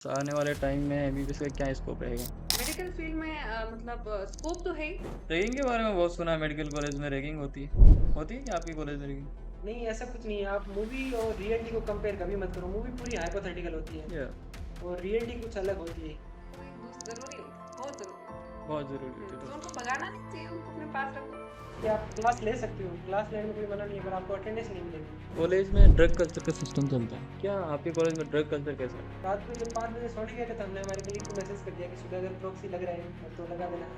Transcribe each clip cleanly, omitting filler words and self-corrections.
तो आने वाले टाइम में एमबीबीएस का क्या स्कोप रहेगा? मेडिकल फील्ड में मतलब स्कोप तो है ही। रैगिंग के बारे में बहुत सुना है, मेडिकल कॉलेज में रैगिंग होती है क्या आपके कॉलेज में रैगिंग? नहीं, ऐसा कुछ नहीं है। आप मूवी और रियलिटी को कंपेयर कभी मत करो। मूवी पूरी हाइपोथेटिकल होती है या और रियलिटी कुछ अलग होती है। कोई दोस्त जरूरी होता है, बहुत जरूरी बहुत ज़रूरी है। होती है तो दोस्त। उनको भगाना नहीं चाहिए, उनको अपने पास रखो। कि आप क्लास ले सकते हो, क्लास लेने में कोई मना नहीं है, पर आपको अटेंडेंस नहीं मिलेगी। कॉलेज में ड्रग कल्चर का सिस्टम चलता है क्या? आपके कॉलेज में ड्रग कल्चर कैसा है? रात को जब 5 बजे सोने गए थे तो हमने हमारे कलीग को मैसेज कर दिया कि सुबह अगर प्रॉक्सी लग रहा है तो लगा देना।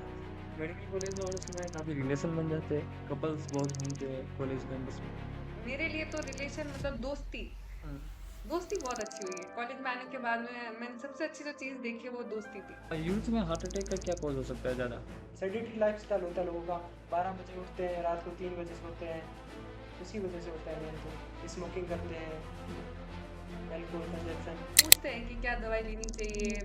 मेडिकल कॉलेज में और सुना है काफ़ी रिलेशन बन जाते हैं, कपल्स बहुत घूमते हैं कॉलेज कैंपस में। मेरे लिए तो रिलेशन मतलब दोस्ती हाँ। दोस्ती बहुत अच्छी हुई है। कॉलेज में आने के बाद में मैंने सबसे अच्छी जो चीज़ देखी है वो दोस्ती थी। यूथ में हार्ट अटैक का क्या कॉज हो सकता है ज़्यादा? सेडेंटरी लाइफस्टाइल होता है लोगों का। 12 बजे उठते हैं, रात को 3 बजे सोते हैं। उसी वजह से होता है। मेन तो स्मोकिंग करते हैं, एल्कोहल कंजप्शन। पूछते हैं कि क्या दवाई लेनी चाहिए,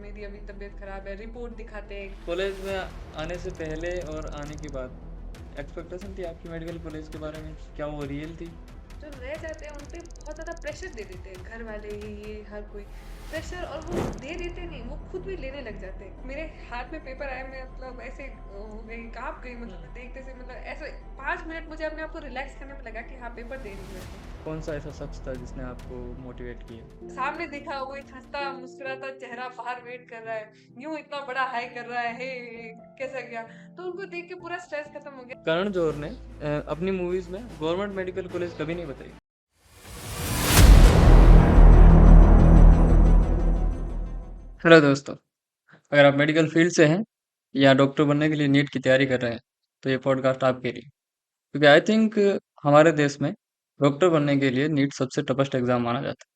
मेरी अभी तबीयत खराब है, रिपोर्ट दिखाते हैं। कॉलेज में आने से पहले और आने के बाद एक्सपेक्टेशन थी आपकी मेडिकल कॉलेज के बारे में, क्या वो रियल थी? जो रह जाते हैं उन पे बहुत ज़्यादा प्रेशर दे देते हैं घर वाले, ये हर कोई प्रेशर, और वो दे देते नहीं, वो खुद भी लेने लग जाते हैं। मेरे हाथ में पेपर आए, मैं मतलब ऐसे हो गई, काँप गई, मतलब देखते से, मतलब ऐसे 5 मिनट मुझे अपने आप को रिलैक्स करने में लगा कि हाँ पेपर दे रही हूँ। कौन सा ऐसा शख्स था जिसने आपको मोटिवेट किया? सामने देखा वो एक हंसता मुस्कुराता चेहरा बाहर वेट कर रहा है, यूं इतना बड़ा हाई कर रहा है, हे कैसा गया। तो उनको देख के पूरा स्ट्रेस खत्म हो गया। करण जौहर ने अपनी मूवीज में गवर्नमेंट मेडिकल कॉलेज कभी नहीं बताई। हेलो दोस्तों, अगर आप मेडिकल फील्ड से हैं या डॉक्टर बनने के लिए नीट की तैयारी कर रहे हैं तो ये पॉडकास्ट आपके लिए, क्योंकि आई थिंक हमारे देश में डॉक्टर बनने के लिए नीट सबसे टफेस्ट एग्जाम माना जाता है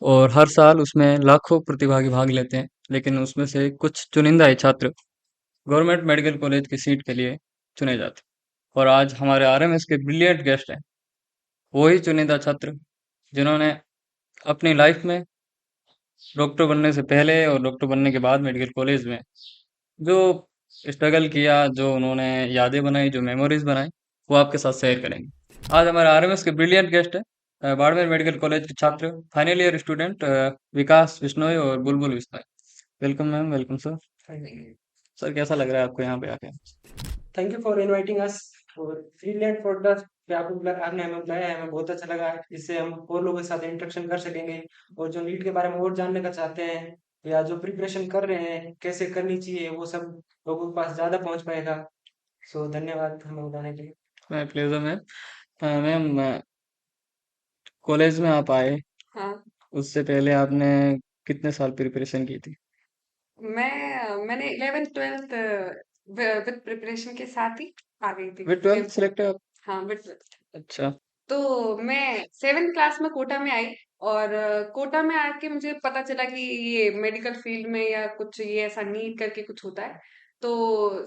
और हर साल उसमें लाखों प्रतिभागी भाग लेते हैं, लेकिन उसमें से कुछ चुनिंदा ही छात्र गवर्नमेंट मेडिकल कॉलेज की सीट के लिए चुने जाते हैं। और आज हमारे आरएमएस के ब्रिलियंट गेस्ट हैं, वही चुनिंदा छात्र जिन्होंने अपनी लाइफ में डॉक्टर बनने से पहले और डॉक्टर बनने के बाद मेडिकल कॉलेज में जो स्ट्रगल किया, जो उन्होंने यादें बनाई, जो मेमोरीज बनाई, वो आपके साथ शेयर करेंगे। आज हमारे आरएमएस के ब्रिलियंट गेस्ट है बाड़मेर मेडिकल कॉलेज के छात्र, फाइनल ईयर स्टूडेंट विकास बिश्नोई और बुलबुल Bishnoi. Welcome ma'am, welcome sir. Sir कैसा लग रहा है आपको यहाँ पे आके? Thank you for inviting us और फ्रीलैंड पॉडकास्ट पे आपने हमें बुलाया है। हमें बहुत अच्छा लगा है। इससे हम और लोगों के साथ इंटरेक्शन कर सकेंगे और जो नीट के बारे में और जानने का चाहते हैं या जो प्रिपरेशन कर रहे हैं कैसे करनी चाहिए वो सब लोगों के पास ज़्यादा पहुंच पाएगा। सो धन्यवाद हमें बुलाने के लिए। मैं प्लेजर मैम। मैम, कॉलेज में आप आए, हाँ, उससे पहले आपने कितने साल प्रिपरेशन की थी? मैंने 11th 12th विद प्रिपरेशन के साथ ही आ गई थी विद ट्वेल्थ जेम्स में। सिलेक्ट है आप? हाँ, विद। अच्छा। तो मैं 7th क्लास में कोटा में आई, और कोटा में आके मुझे पता चला कि ये मेडिकल फील्ड में या कुछ ये ऐसा नीट करके कुछ होता है। तो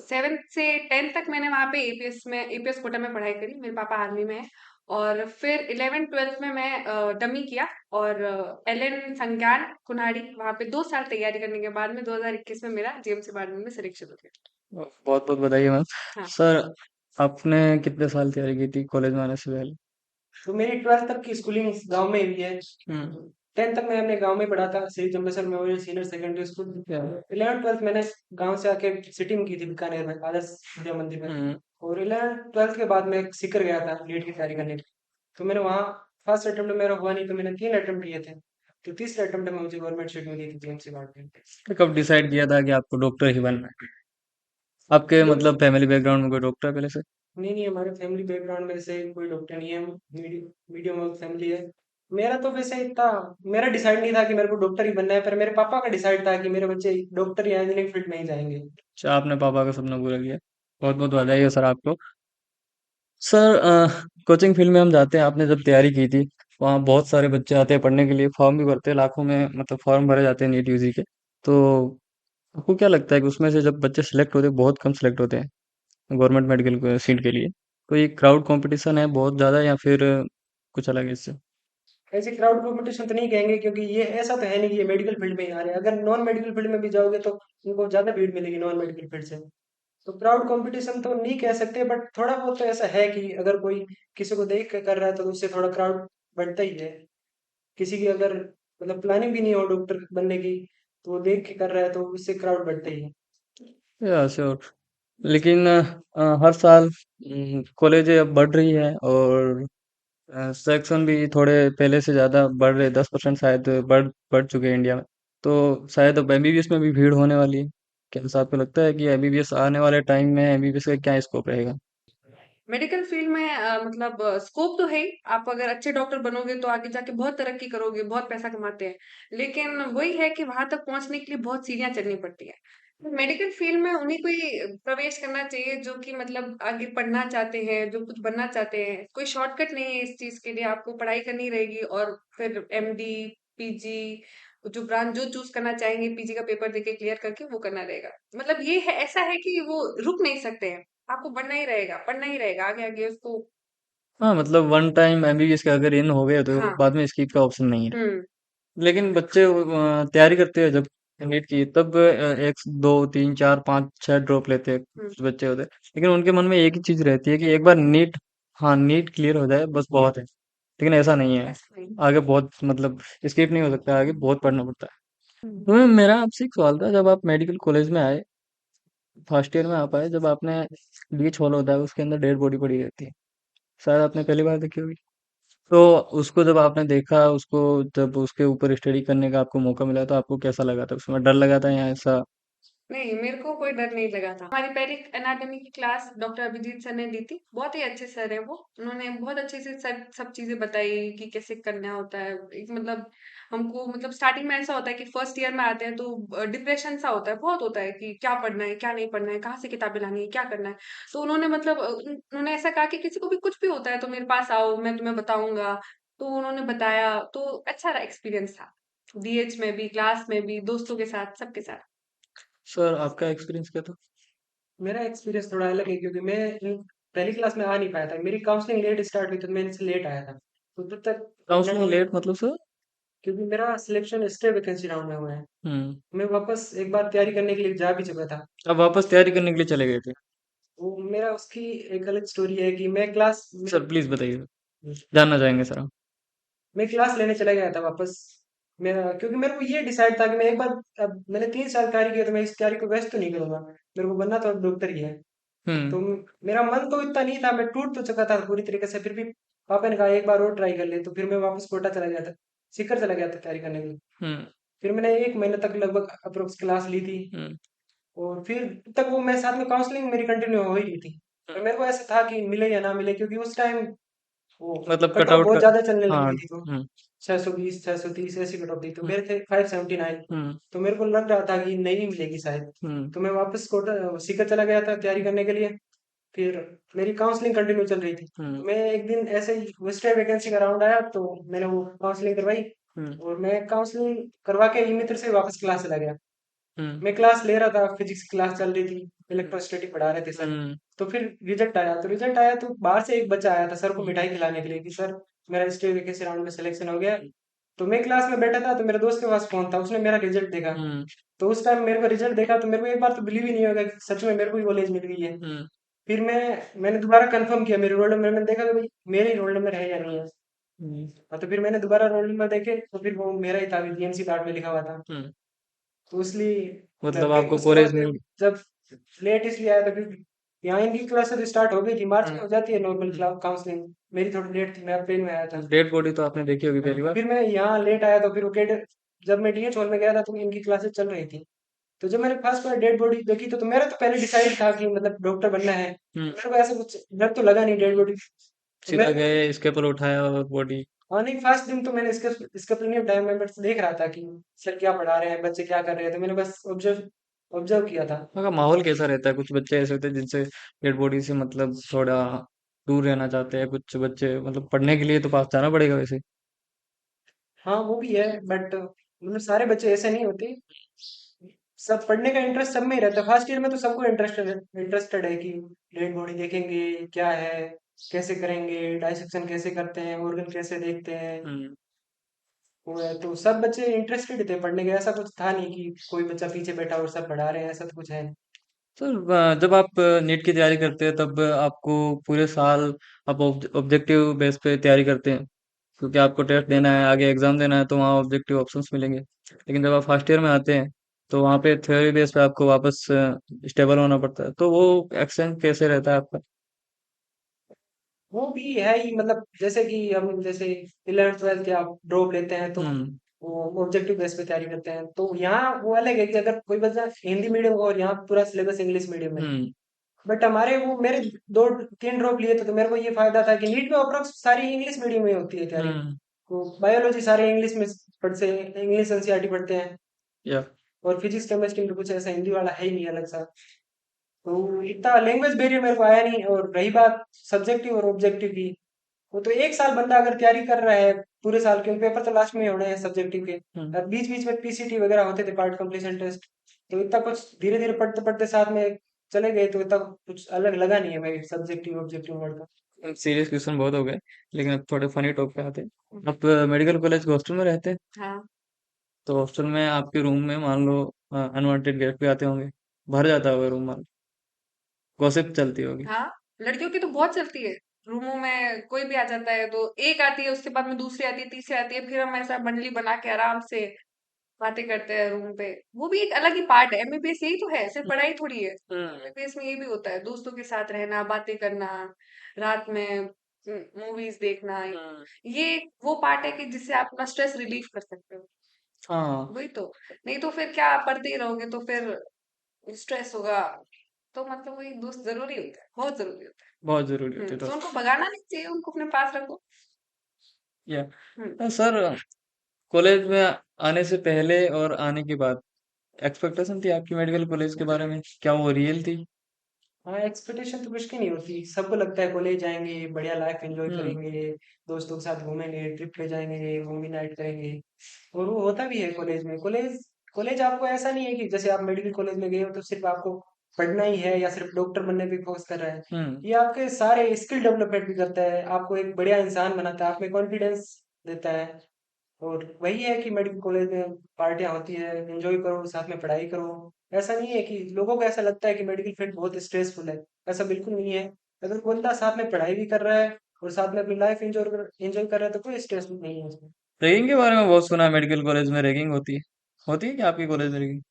7th से 10th तक मैंने वहाँ पे एपीएस कोटा में पढ़ाई करी। मेरे पापा आर्मी में है। और फिर 11th 12th में मैं डमी किया, और एलएन संज्ञान कुन्हाड़ी, वहाँ पे 2 साल तैयारी करने के बाद में 2021 में मेरा जेएमसी बारहवीं में सिलेक्शन हो गया। बहुत बहुत बधाई मैम। हाँ। सर, आपने कितने साल तैयारी की थी कॉलेज में आने से पहले? तो मेरी 12th तक की स्कूलिंग गांव में हुई है। हम्म। 10th तक मैं अपने गांव में पढ़ा था, Shri Jambheshwar memorial senior secondary school. क्या? 11th 12th मैंने गांव से आके सिटी में की थी, बीकानेर में आदर्श विद्या मंदिर में। हम्म। और 11th 12th के बाद मैं सीकर गया था नीट की तैयारी करने के लिए। तो मैंने वहाँ फर्स्ट अटेम्प्ट मेरा हुआ नहीं, तो मैंने 3 अटेम्प्ट किए थे। तो तीसरे अटेम्प्ट में मुझे गवर्नमेंट सीट मिली थी जेएमसी में। तो कब डिसाइड किया था कि आपको डॉक्टर ही बनना है? आपके डॉक- मतलब फैमिली बैकग्राउंड में कोई डॉक्टर है पहले से? नहीं नहीं, हमारे फैमिली बैकग्राउंड में से कोई डॉक्टर नहीं है। मीडियम वर्ग फैमिली है। मेरा तो वैसे इतना मेरा डिसाइड नहीं था कि मेरे को डॉक्टर ही बनना है, पर मेरे पापा का डिसाइड था कि मेरे बच्चे डॉक्टर या इंजीनियरिंग फील्ड में ही जाएंगे। अच्छा, आपने पापा का सपना पूरा किया। बहुत बहुत बधाई है सर आपको। सर, कोचिंग फील्ड में हम जाते हैं, आपने जब तैयारी की थी वहाँ बहुत सारे बच्चे आते हैं पढ़ने के लिए, फॉर्म भी भरते हैं लाखों में, मतलब फॉर्म भरे जाते हैं नीट यूजी के। तो आपको क्या लगता है कि उसमें से जब बच्चे सिलेक्ट होते हैं, बहुत कम सिलेक्ट होते हैं गवर्नमेंट मेडिकल सीट के लिए, तो ये क्राउड कंपटीशन है बहुत ज़्यादा या फिर कुछ अलग है इससे? ऐसे क्राउड कंपटीशन तो नहीं कहेंगे, क्योंकि ये ऐसा तो है नहीं कि ये मेडिकल फील्ड में ही आ रहे हैं। अगर नॉन मेडिकल फील्ड में भी जाओगे तो उनको ज्यादा भीड़ मिलेगी नॉन मेडिकल फील्ड से। तो क्राउड कंपटीशन तो नहीं कह सकते, बट थोड़ा बहुत तो ऐसा है कि अगर कोई किसी को देख के कर रहा है तो उससे थोड़ा क्राउड बढ़ता ही है। किसी की अगर मतलब प्लानिंग भी नहीं हो डॉक्टर बनने की, तो वो देख के कर रहा है तो उससे क्राउड बढ़ते ही है। या श्योर। लेकिन हर साल कॉलेजें अब बढ़ रही है और सेक्शन भी थोड़े पहले से ज़्यादा बढ़ रहे, 10% शायद बढ़ बढ़ चुके हैं इंडिया में। तो शायद अब एमबीबीएस में भी भीड़ होने वाली है। क्या ऐसा आपको लगता है कि एमबीबीएस आने वाले टाइम में एमबीबीएस का क्या स्कोप रहेगा? मेडिकल फील्ड में मतलब स्कोप तो है ही। आप अगर अच्छे डॉक्टर बनोगे तो आगे जाके बहुत तरक्की करोगे, बहुत पैसा कमाते हैं। लेकिन वही है कि वहां तक पहुंचने के लिए बहुत सीढ़ियां चढ़नी पड़ती है। तो मेडिकल फील्ड में उन्हीं को ही प्रवेश करना चाहिए जो कि मतलब आगे पढ़ना चाहते हैं, जो कुछ बनना चाहते हैं। कोई शॉर्टकट नहीं है इस चीज के लिए, आपको पढ़ाई करनी रहेगी और फिर एमडी, पीजी, जो ब्रांच जो चूज करना चाहेंगे, पीजी का पेपर देके क्लियर करके वो करना रहेगा। मतलब ये है, ऐसा है कि वो रुक नहीं सकते हैं। आपको बढ़ना ही रहेगा, पढ़ना ही रहेगा, आगे-आगे उसको। हाँ, मतलब वन टाइम एमबीबीएस का अगर इन हो गया तो हाँ, बाद में स्किप का ऑप्शन नहीं है। हुँ, लेकिन बच्चे तैयारी करते हैं जब नीट की, तब एक दो तीन चार पाँच छह ड्रॉप लेते हैं, हुँ, कुछ बच्चे होते हैं। लेकिन उनके मन में एक ही चीज रहती है कि एक बार नीट, हाँ नीट क्लियर हो जाए बस बहुत है। लेकिन ऐसा नहीं है। ऐसा नहीं। आगे बहुत मतलब स्किप नहीं हो सकता, आगे बहुत पढ़ना पड़ता है। हुँ। तो मेरा आपसे एक सवाल था, जब आप मेडिकल कॉलेज में आए, फर्स्ट ईयर में आप आए, जब आपने बीच हॉल होता है उसके अंदर डेड बॉडी पड़ी रहती है, शायद आपने पहली बार देखी होगी। तो उसको जब आपने देखा, उसको जब उसके ऊपर स्टडी करने का आपको मौका मिला, तो आपको कैसा लगा था? उसमें डर लगा था या ऐसा? नहीं, मेरे को कोई डर नहीं लगा था। हमारी पहली एनाटॉमी की क्लास डॉक्टर अभिजीत सर ने दी थी। बहुत ही अच्छे सर हैं वो। उन्होंने बहुत अच्छे से सब चीज़ें बताई कि कैसे करना होता है। एक मतलब हमको मतलब स्टार्टिंग में ऐसा होता है कि फर्स्ट ईयर में आते हैं तो डिप्रेशन सा होता है, बहुत होता है कि क्या पढ़ना है, क्या नहीं पढ़ना है, कहाँ से किताबें लानी है, क्या करना है। तो उन्होंने मतलब उन्होंने ऐसा कहा कि किसी को भी कुछ भी होता है तो मेरे पास आओ, मैं तुम्हें बताऊँगा। तो उन्होंने बताया, तो अच्छा रहा एक्सपीरियंस था। बीएच में भी, क्लास में भी, दोस्तों के साथ, सबके साथ। सर आपका एक्सपीरियंस क्या था? मेरा एक्सपीरियंस थोड़ा अलग है क्योंकि मैं पहली क्लास में आ नहीं पाया था, मेरी काउंसलिंग लेट स्टार्ट हुई तो मैं इनसे लेट आया था, तो तब तक काउंसलिंग एनाटॉमी, लेट मतलब सर? क्योंकि मेरा सिलेक्शन स्टे वैकेंसी राउंड में हुआ है। हम्म। मैं वापस एक बार तैयारी करने के लिए जा भी चुका था। अब वापस तैयारी करने के लिए चले गए थे? वो मेरा उसकी एक अलग स्टोरी है कि मैं क्लास सर प्लीज बताइए, जानना चाहेंगे सर हम। मैं क्लास लेने चला गया था वापस। मेरा क्योंकि मेरे को ये डिसाइड था कि मैं एक बार, अब मैंने 3 साल तैयारी की है तो मैं इस तैयारी को वेस्ट तो नहीं करूंगा, मेरे को बनना तो डॉक्टर ही है। हम्म। तो मेरा मन तो इतना नहीं था, मैं टूट तो चुका था पूरी तरीके से, फिर भी पापा ने कहा एक बार और ट्राई कर ले, तो फिर मैं वापस कोटा चला गया था, सीकर चला गया था तैयारी करने के लिए। हम्म। फिर मैंने 1 महीने तक लगभग अप्रोक्स क्लास ली थी, हम्म। और फिर तब तक वो मैं साथ में काउंसलिंग मेरी कंटिन्यू हो ही रही थी। हम्म। और मेरे को ऐसा था कि मिले या ना मिले, क्योंकि उस टाइम वो मतलब कट कट ऑफ आउट बहुत का। ज्यादा चलने लगी हाँ। हुई थी, तो हम्म। 620 630 ऐसी कट ऑफ थी, तो हम्म। मेरे थे 579। हम्म। तो मेरे को लग रहा था कि नहीं मिलेगी शायद। हम्म। तो मैं वापस कोटा सीकर चला गया था तैयारी करने के लिए। फिर मेरी काउंसलिंग कंटिन्यू चल रही थी, हम्म। तो मैं एक दिन ऐसे ही वेस्टर्न वैकेंसी का राउंड आया तो मैंने वो काउंसलिंग करवाई, हम्म। और मैं काउंसलिंग करवा के ई मित्र से वापस क्लास चला गया। हम्म। मैं क्लास ले रहा था, फिजिक्स की क्लास चल रही थी, हम्म। इलेक्ट्रोस्टैटिक पढ़ा रहे थे सर। हम्म। तो फिर रिजल्ट आया तो बाहर से एक बच्चा आया था सर को हम्म। मिठाई खिलाने के लिए कि सर मेरा स्टेट वैकेंसी राउंड में सिलेक्शन हो गया है। तो मैं क्लास में बैठा था तो मेरे दोस्त के पास फोन था, उसने मेरा रिजल्ट देखा। हम्म। तो उस टाइम मेरे को रिजल्ट देखा तो मेरे को एक बार तो बिलीव ही नहीं होगा कि सच में मेरे को ही कॉलेज मिल गई है। हम्म। फिर मैंने दोबारा कंफर्म किया मेरे रोल नंबर, मैंने देखा कि भाई मेरे ही रोल नंबर है या नहीं है। हम्म। हाँ, तो फिर मैंने दोबारा रोल नंबर देखे तो फिर वो मेरा ही था, बीएमसी पार्ट में लिखा हुआ था। हम्म। तो इसलिए मतलब फिर आपको उसके बाद कॉलेज फिर मिल। जब लेट इसलिए आया था क्योंकि यहाँ इनकी क्लास तो स्टार्ट हो गई थी, मार्च में हम्म। हो जाती है नॉर्मल हम्म। काउंसलिंग। मेरी थोड़ी लेट थी, मैं अप्रैल में आया था। डेड बॉडी तो आपने देखी होगी पहली बार। फिर मैं यहाँ लेट आया तो फिर वो जब मैं डीएच हॉल में गया था तो इनकी क्लासेस चल रही थी। तो जब मैंने फर्स्ट बार डेड बॉडी देखी तो मेरा तो पहले डिसाइड था कि मतलब डॉक्टर बनना है, हम्म। तो मेरे को ऐसा कुछ डर तो लगा नहीं डेड बॉडी। तो सीधा मेरे को, गए, इसके पर उठाया और बॉडी। हाँ नहीं, फर्स्ट दिन तो मैंने इसका प्रीमियम टाइम मेंबर्स देख रहा था कि सर क्या पढ़ा रहे हैं, बच्चे क्या कर रहे हैं, तो मैंने बस ऑब्जर्व ऑब्जर्व किया था। वहाँ का माहौल कैसा रहता है? कुछ बच्चे ऐसे होते हैं जिनसे डेड बॉडी से मतलब थोड़ा दूर रहना चाहते हैं, कुछ बच्चे मतलब पढ़ने के लिए तो पास जाना पड़ेगा वैसे। हाँ वो भी है, बट मतलब सारे बच्चे ऐसे नहीं होते। सब पढ़ने का इंटरेस्ट सब में ही रहता है, फर्स्ट ईयर में तो सबको इंटरेस्टेड है कि डेड बॉडी देखेंगे क्या है, कैसे करेंगे, डाइसेक्शन कैसे करते हैं, ऑर्गन कैसे देखते हैं। हम्म। वो है तो सब बच्चे इंटरेस्टेड थे पढ़ने के, ऐसा कुछ था नहीं कि कोई बच्चा पीछे बैठा और सब पढ़ा रहे हैं, ऐसा तो कुछ है नहीं। सर जब आप नीट की तैयारी करते हैं तब आपको पूरे साल आप ऑब्जेक्टिव बेस पे तैयारी करते हैं? क्योंकि आपको टेस्ट देना है, आगे एग्जाम देना है, तो वहाँ ऑब्जेक्टिव ऑप्शंस मिलेंगे। लेकिन जब आप फर्स्ट ईयर में आते हैं तो वहाँ पे थ्योरी बेस पे आपको वापस स्टेबल होना पड़ता है। तो वो एक्सचेंज कैसे रहता है आपका? वो भी है ही, मतलब जैसे कि हम जैसे 11th 12th के आप ड्रॉप लेते हैं तो हम्म। वो ऑब्जेक्टिव बेस पे तैयारी करते हैं, तो यहाँ वो अलग है कि अगर कोई बच्चा हिंदी मीडियम और यहाँ पूरा सिलेबस इंग्लिश मीडियम में, हम्म। बट हमारे वो मेरे 2 3 ड्रॉप लिए थे तो मेरे को ये फायदा था कि नीट में अप्रोक्स सारी इंग्लिश मीडियम में होती है तैयारी। हम्म। तो बायोलॉजी सारे इंग्लिश में पढ़ते हैं, इंग्लिश एनसीईआरटी पढ़ते हैं, या। और फिजिक्स केमिस्ट्री में तो कुछ ऐसा हिंदी वाला है ही नहीं अलग सा। तो इतना लैंग्वेज बैरियर मेरे को आया नहीं। और रही बात सब्जेक्टिव और ऑब्जेक्टिव की, वो तो एक साल बंदा अगर तैयारी कर रहा है पूरे साल, क्योंकि पेपर तो लास्ट में ही होने हैं सब्जेक्टिव के, हम्म। अब बीच बीच में पीसीटी वगैरह होते थे, पार्ट कंप्लीशन टेस्ट, तो इतना कुछ धीरे धीरे पढ़ते पढ़ते साथ में चले गए, तो इतना कुछ अलग लगा नहीं है भाई सब्जेक्टिव ऑब्जेक्टिव वर्ड का। सीरियस क्वेश्चन बहुत हो गए, लेकिन अब थोड़े फनी टॉप पे आते हैं। आप मेडिकल कॉलेज के हॉस्टल में रहते हैं, हाँ। तो हॉस्टल में आपके रूम में मान लो अनवांटेड गेस्ट भी आते होंगे, भर जाता होगा रूम, मान गॉसिप चलती होगी। हाँ, लड़कियों की तो बहुत चलती है। रूमों में कोई भी आ जाता है तो एक आती है, उसके बाद में दूसरी आती है, तीसरी आती है, फिर हम ऐसा बंडली बना के आराम से बातें करते हैं रूम पे। वो भी एक अलग ही पार्ट है। एमबीबीएस यही तो है, सिर्फ पढ़ाई थोड़ी है। हम्म। एमबीबीएस में ये भी होता है, दोस्तों के साथ रहना, बातें करना, रात में मूवीज देखना। हम्म। ये वो पार्ट है कि जिससे आप अपना स्ट्रेस रिलीफ कर सकते हो। हाँ। वही तो। नहीं तो फिर क्या, पढ़ते ही रहोगे तो फिर स्ट्रेस होगा। तो मतलब वही दोस्त जरूरी होता है, बहुत जरूरी होता बहुत जरूरी होती है। है तो दोस्त। उनको भगाना नहीं चाहिए, उनको अपने पास रखो। हम्म। या सर, कॉलेज में आने से पहले और आने के बाद एक्सपेक्टेशन थी आपकी मेडिकल कॉलेज के बारे में, क्या वो रियल थी? हाँ, एक्सपेक्टेशन तो कुछ की नहीं होती, सबको लगता है कॉलेज जाएंगे बढ़िया लाइफ एंजॉय हम्म। करेंगे, दोस्तों के साथ घूमेंगे, ट्रिप पे जाएंगे, मूवी नाइट करेंगे, और वो होता भी है कॉलेज में। कॉलेज कॉलेज आपको ऐसा नहीं है कि जैसे आप मेडिकल कॉलेज में गए हो तो सिर्फ आपको पढ़ना ही है या सिर्फ डॉक्टर बनने पे फोकस कर रहा है। हम्म। ये आपके सारे स्किल डेवलपमेंट भी करता है, आपको एक बढ़िया इंसान बनाता है, आप में कॉन्फिडेंस देता है। और वही है कि मेडिकल कॉलेज में पार्टियां होती है, एंजॉय करो, साथ में पढ़ाई करो। ऐसा नहीं है कि लोगों को ऐसा लगता है कि मेडिकल फील्ड बहुत स्ट्रेसफुल है, ऐसा बिल्कुल नहीं है। अगर कोई बंदा साथ में पढ़ाई भी कर रहा है और साथ में अपनी लाइफ एंजॉय कर रहा है तो कोई स्ट्रेस नहीं है उसमें। रैगिंग के बारे में बहुत सुना है, मेडिकल कॉलेज में रैगिंग होती है क्या आपकी कॉलेज में रैगिंग?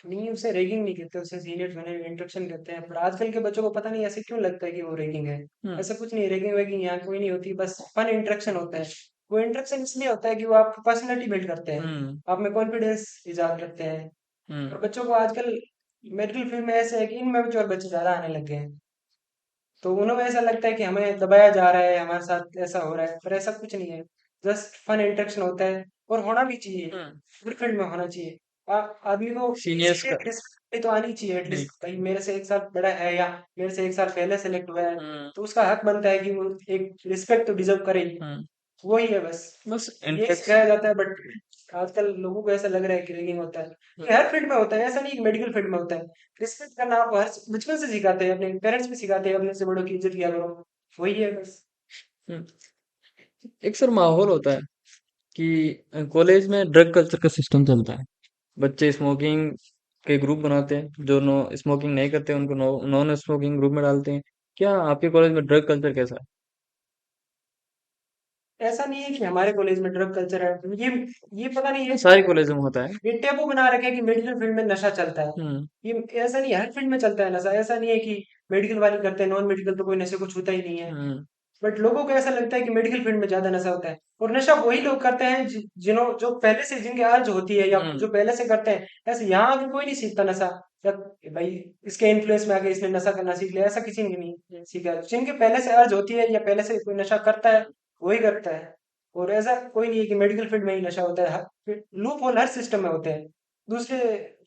नहीं, उसे रैगिंग नहीं कहते, उसे सीनियर जूनियर इंटरेक्शन कहते हैं, पर आजकल के बच्चों को पता नहीं ऐसे क्यों लगता है कि वो रैगिंग है। हम्म। ऐसा कुछ नहीं, रैगिंग वैगिंग यहाँ कोई नहीं होती, बस फन इंटरेक्शन होता है। वो इंटरेक्शन इसलिए होता है कि वो आपकी पर्सनैलिटी बिल्ड करते हैं, हम्म। आप में कॉन्फिडेंस इजाद करते हैं। हम्म। और बच्चों को आजकल मेडिकल फील्ड में ऐसे है कि इनमेच्योर बच्चे ज्यादा आने लग गए हैं, तो उन्हें ऐसा लगता है कि हमें दबाया जा रहा है, हमारे साथ ऐसा हो रहा है, पर ऐसा कुछ नहीं है। जस्ट फन इंटरेक्शन होता है, और होना भी चाहिए, हम्म। हर फील्ड में होना चाहिए। आदमी को सीनियर्स किसी का। एक रिस्पेक्ट तो आनी चाहिए जी। एटलीस्ट, भाई मेरे से एक साल बड़ा है या मेरे से एक साल पहले सेलेक्ट हुआ है, हम्म। तो उसका हक बनता है कि वो एक रिस्पेक्ट तो डिजर्व करे ही। हम्म। वही है बस, बस ये इंटरेक्ट। सिखाया जाता है। बट आजकल लोगों को ऐसा लग रहा है कि रैगिंग होता है, ये हर फील्ड में होता है, ऐसा नहीं कि मेडिकल फील्ड में होता है। रिस्पेक्ट करना आप हर बचपन से सिखाते हैं, अपने पेरेंट्स भी सिखाते हैं, अपने से बड़ों की इज्जत किया करो। वही है बस। एक सर माहौल होता है कि कॉलेज में ड्रग कल्चर का सिस्टम चलता है। बच्चे स्मोकिंग के ग्रुप बनाते हैं, जो नो स्मोकिंग नहीं करते उनको नॉन स्मोकिंग ग्रुप में डालते हैं। क्या आपके कॉलेज में ड्रग कल्चर कैसा ऐसा नहीं है कि हमारे कॉलेज में ड्रग कल्चर है, ये पता नहीं है? है, सारे कॉलेज में होता है। ये टेबू बना रखे हैं कि मेडिकल फील्ड में नशा चलता है। हम्म। ये ऐसा नहीं है, हर फील्ड में चलता है नशा, ऐसा नहीं है कि मेडिकल वाले करते हैं, नॉन मेडिकल तो कोई नशे को छूता ही नहीं है। हम्म। बट लोगों को ऐसा लगता है कि मेडिकल फील्ड में ज्यादा नशा होता है, और नशा वही लोग करते हैं जिन्हों जो पहले से जिनके अर्ज होती है या हम्म। जो पहले से करते हैं। ऐसे यहाँ आके कोई नहीं सीखता नशा, या भाई इसके इन्फ्लुएंस में आके इसने नशा करना सीख लिया, ऐसा किसी ने नहीं सीखा। जिनके पहले से अर्ज होती है या पहले से कोई नशा करता है वही करता है। और ऐसा कोई नहीं है कि मेडिकल फील्ड में ही नशा होता है, लूप होल हर सिस्टम में होते हैं। दूसरे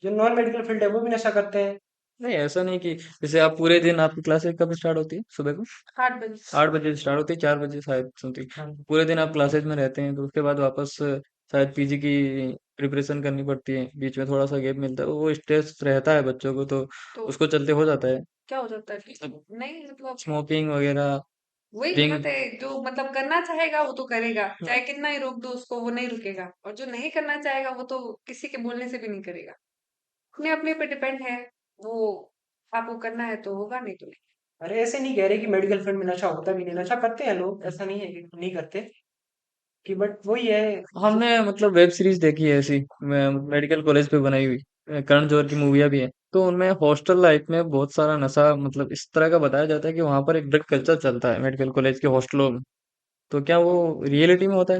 जो नॉन मेडिकल फील्ड है वो भी नशा करते हैं। नहीं, ऐसा नहीं कि जैसे आप पूरे दिन, आपकी क्लासेस कब स्टार्ट होती है सुबह को? 8 बजे। 8 बजे स्टार्ट होती है, 4 बजे शायद सुनती। हाँ, पूरे दिन आप क्लासेज में रहते हैं, तो उसके बाद वापस शायद पीजी की प्रिपरेशन करनी पड़ती है, बीच में थोड़ा सा गैप मिलता है, वो स्ट्रेस रहता है बच्चों को, तो तो उसको चलते हो जाता है। क्या हो जाता है? नहीं मतलब स्मोकिंग वगैरह। वही ड्रिंक। बात है, जो मतलब करना चाहेगा वो तो करेगा, चाहे कितना ही रोक दो उसको, वो नहीं रुकेगा। और जो नहीं करना चाहेगा वो तो किसी के बोलने से भी नहीं करेगा। अपने अपने पे डिपेंड है। वो आपको करना है तो होगा, नहीं तो नहीं। अरे ऐसे नहीं कह रहे कि मेडिकल फील्ड में नशा होता भी नहीं, नशा करते हैं लोग, ऐसा नहीं है कि नहीं करते। कि बट वही है जो हमने मतलब वेब सीरीज देखी है ऐसी मेडिकल कॉलेज पे बनाई हुई, करण जौहर की मूवियाँ भी है, तो उनमें हॉस्टल लाइफ में बहुत सारा नशा मतलब इस तरह का बताया जाता है कि वहां पर एक ड्रग कल्चर चलता है मेडिकल कॉलेज के हॉस्टलों में। तो क्या वो रियलिटी में होता है?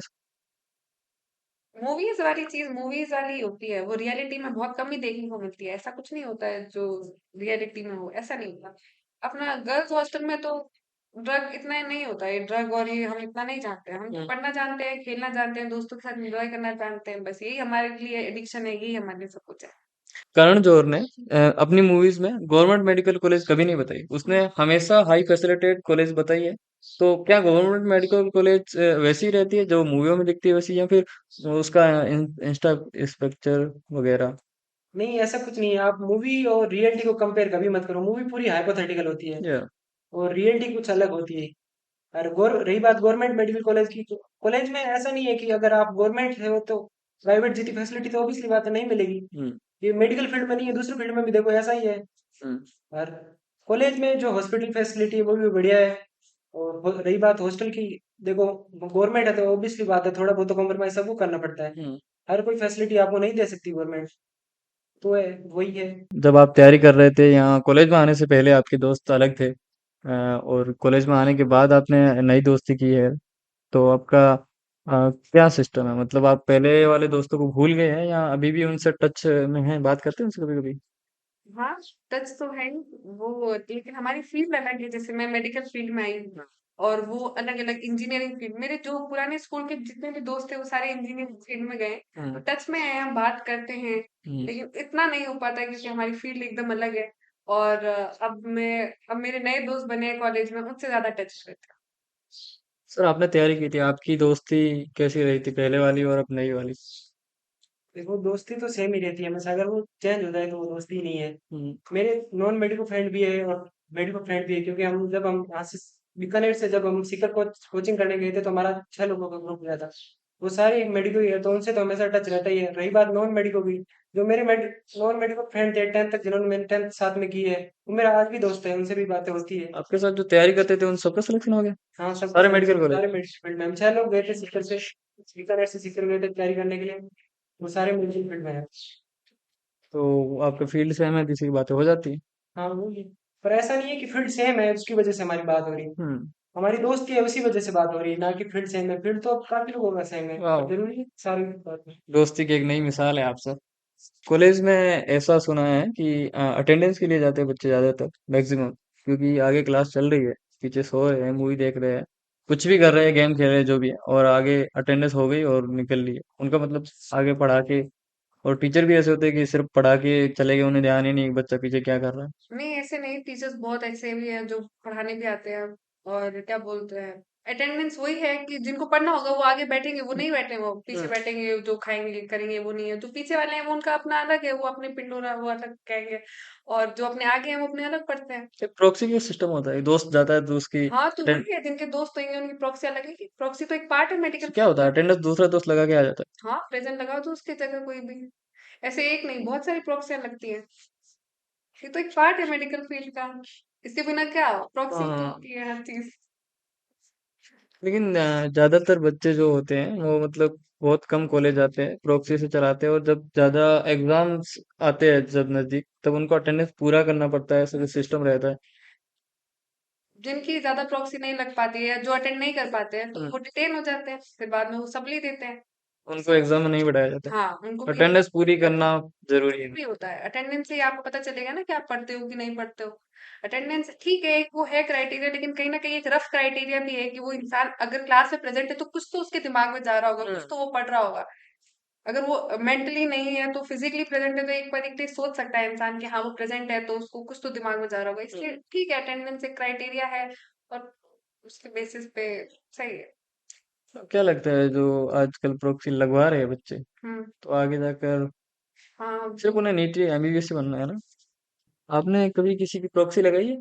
मूवीज वाली चीज मूवीज वाली होती है, वो रियलिटी में बहुत कम ही देखने को मिलती है। ऐसा कुछ नहीं होता है जो रियलिटी में हो, ऐसा नहीं होता। अपना गर्ल्स हॉस्टल में तो ड्रग इतना नहीं होता है, ड्रग और ये हम इतना नहीं जानते हैं। हम तो हम्म। पढ़ना जानते हैं, खेलना जानते हैं, दोस्तों के साथ एंजॉय करना जानते हैं, बस यही हमारे लिए एडिक्शन है, यही हमारे लिए सब कुछ है। करण जौहर ने अपनी मूवीज में गवर्नमेंट मेडिकल कॉलेज कभी नहीं बताई, उसने हमेशा हाई फैसिलिटेड कॉलेज बताई है। तो क्या गवर्नमेंट मेडिकल कॉलेज वैसी ही रहती है जो मूवियों में दिखती है वैसी, या फिर उसका इंस्टा स्ट्रक्चर वगैरह? नहीं, ऐसा कुछ नहीं है। आप मूवी और रियलिटी को कंपेयर कभी मत करो। मूवी पूरी हाइपोथेटिकल होती है या और रियलिटी कुछ अलग होती है। और गौर रही बात गवर्नमेंट मेडिकल कॉलेज की, तो कॉलेज में ऐसा नहीं है कि अगर आप गवर्नमेंट से हो तो प्राइवेट जितनी फैसिलिटी तो ऑब्वियसली बात है नहीं मिलेगी। हम्म। ये मेडिकल फील्ड में नहीं है, दूसरी फील्ड में भी देखो ऐसा ही है। हम्म। और कॉलेज में जो हॉस्पिटल फैसिलिटी है वो भी बढ़िया है। और रही बात हॉस्टल की, देखो गवर्नमेंट है तो ऑब्वियसली बात है थोड़ा बहुत तो कॉम्प्रोमाइज सबको करना पड़ता है। हम्म। हर कोई फैसिलिटी आपको नहीं दे सकती गवर्नमेंट, तो है वही है। जब आप तैयारी कर रहे थे यहाँ कॉलेज में आने से पहले आपके दोस्त अलग थे, और कॉलेज में आने के बाद आपने नई दोस्ती की है, तो आपका क्या सिस्टम है? मतलब आप पहले वाले दोस्तों को भूल गए हैं या अभी भी उनसे टच में हैं, बात करते हैं उनसे कभी कभी? हाँ, टच तो है ही। वो लेकिन हमारी फील्ड अलग है, जैसे मैं मेडिकल फील्ड में आई हूँ और वो अलग अलग इंजीनियरिंग फील्ड। मेरे जो पुराने स्कूल के जितने भी दोस्त थे वो सारे इंजीनियरिंग फील्ड में गए, तो हम्म। टच में हैं, हम बात करते हैं। हम्म। लेकिन इतना नहीं हो पाता है क्योंकि हमारी फील्ड एकदम अलग है। और अब मेरे नए दोस्त बने हैं कॉलेज में, उनसे ज्यादा टच रहता है। सर आपने तैयारी की थी, आपकी दोस्ती कैसी रही थी, पहले वाली और अब नई वाली? देखो दोस्ती तो सेम ही रहती है हमेशा, अगर वो चेंज हो जाए तो वो दोस्ती ही नहीं है। हम्म। मेरे नॉन मेडिकल फ्रेंड भी है और मेडिकल फ्रेंड भी है, क्योंकि हम यहाँ से बीकानेर से जब हम सीकर कोचिंग करने गए थे तो हमारा 6 लोगों का ग्रुप गया था। वो सारे मेडिकल ही है, तो उनसे तो हमेशा टच रहता ही है। रही बात नॉन मेडिकल की, जो मेरे नॉन मेडिकल फ्रेंड थे 10th तक, जिन्होंने मैंने 10th साथ में की है, वो मेरा आज भी दोस्त है, उनसे भी बातें होती है। आपके साथ जो तैयारी करते थे उन सबका सिलेक्शन हो गया? हाँ, सबका सारे सिलेक्शन मेडिकल कॉलेज? सारे मेडिकल फील्ड में। हम 6 लोग गए थे सीकर से, बीकानेर से सीकर गए थे तैयारी करने के लिए। वो सारे मेडिकल फील्ड में है। तो आपके फील्ड से हमें किसी की बातें हो जाती है? हाँ वही। पर ऐसा नहीं है कि फील्ड सेम है उसकी वजह से हमारी बात हो रही है। हम्म। हमारी दोस्त की है उसी वजह से बात हो रही है, ना कि फील्ड सेम है। फील्ड तो अब काफी लोगों का सेम है, वाह, पर जरूरी है सारी बात में। दोस्ती की एक नई मिसाल है आप सर। कॉलेज में ऐसा सुना है कि अटेंडेंस के लिए जाते हैं बच्चे ज्यादातर, मैक्सिमम, क्योंकि आगे क्लास चल रही है, पीछे सो रहे हैं, मूवी देख रहे हैं, कुछ भी कर रहे हैं, गेम खेल रहे हैं, जो भी है, और आगे अटेंडेंस हो गई और निकल ली है उनका मतलब आगे पढ़ा के। और टीचर भी ऐसे होते हैं कि सिर्फ पढ़ा के चले गए, उन्हें ध्यान ही नहीं कि बच्चा पीछे क्या कर रहा है। नहीं, ऐसे नहीं, टीचर्स बहुत ऐसे भी हैं जो पढ़ाने भी आते हैं। और क्या बोलते हैं, अटेंडेंस वही है कि जिनको पढ़ना होगा वो आगे बैठेंगे, वो नहीं बैठे, वो पीछे हम्म। बैठेंगे, जो खाएंगे करेंगे वो नहीं है। जो पीछे वाले हैं वो उनका अपना अलग है, वो अपने पिंडोरा वो अलग कहेंगे। और जो अपने आगे हैं वो अपने अलग पढ़ते हैं। एक प्रॉक्सी का सिस्टम होता है, दोस्त जाता है तो उसकी हाँ, तो अटेंड। वही है, जिनके दोस्त होंगे उनकी प्रॉक्सी अलग है। प्रॉक्सी तो एक पार्ट है मेडिकल क्या फील्ड होता का। है, अटेंडेंस दूसरा दोस्त लगा के आ जाता हाँ, प्रेजेंट लगाओ तो उसकी जगह कोई भी। ऐसे एक नहीं, बहुत सारी प्रॉक्सियां लगती है। ये तो एक पार्ट है मेडिकल फील्ड का। इसके बिना क्या, है? प्रॉक्सी तो हाँ। होती है हर चीज। लेकिन ज्यादातर बच्चे जो होते हैं वो मतलब बहुत कम कॉलेज आते हैं, प्रॉक्सी से चलाते हैं, और जब ज्यादा एग्जाम्स आते हैं जब नजदीक, तब उनको अटेंडेंस पूरा करना पड़ता है, ऐसा सिस्टम रहता है। जिनकी ज्यादा प्रॉक्सी नहीं लग पाती है, जो अटेंड नहीं कर पाते हैं, तो हम्म। वो डिटेन हो जाते हैं, फिर बाद में वो सप्ली देते हैं। उनको एग्जाम में नहीं बढ़ाया जाता। हाँ, उनको भी अटेंडेंस पूरी करना जरूरी है। भी होता है। अटेंडेंस से ही आपको पता चलेगा ना कि आप पढ़ते हो कि नहीं पढ़ते हो। अटेंडेंस ठीक है, एक वो है क्राइटेरिया, लेकिन कहीं ना कहीं एक रफ क्राइटेरिया भी है कि वो इंसान अगर क्लास में प्रेजेंट है तो कुछ तो उसके दिमाग में जा रहा होगा, कुछ हम्म। तो वो पढ़ रहा होगा। अगर वो मेंटली नहीं है तो फिजिकली प्रेजेंट है, तो एक बार एक सोच सकता है इंसान कि हाँ वो प्रेजेंट है तो उसको कुछ तो दिमाग में जा रहा होगा। इसलिए ठीक है, अटेंडेंस एक क्राइटेरिया है और उसके बेसिस पे सही है। तो क्या लगता है जो आजकल प्रॉक्सी लगवा रहे हैं बच्चे, हुँ, तो आगे जाकर हाँ, सिर्फ उन्हें नीट एमबीबीएस बनना है ना? आपने कभी किसी की प्रॉक्सी लगाई है?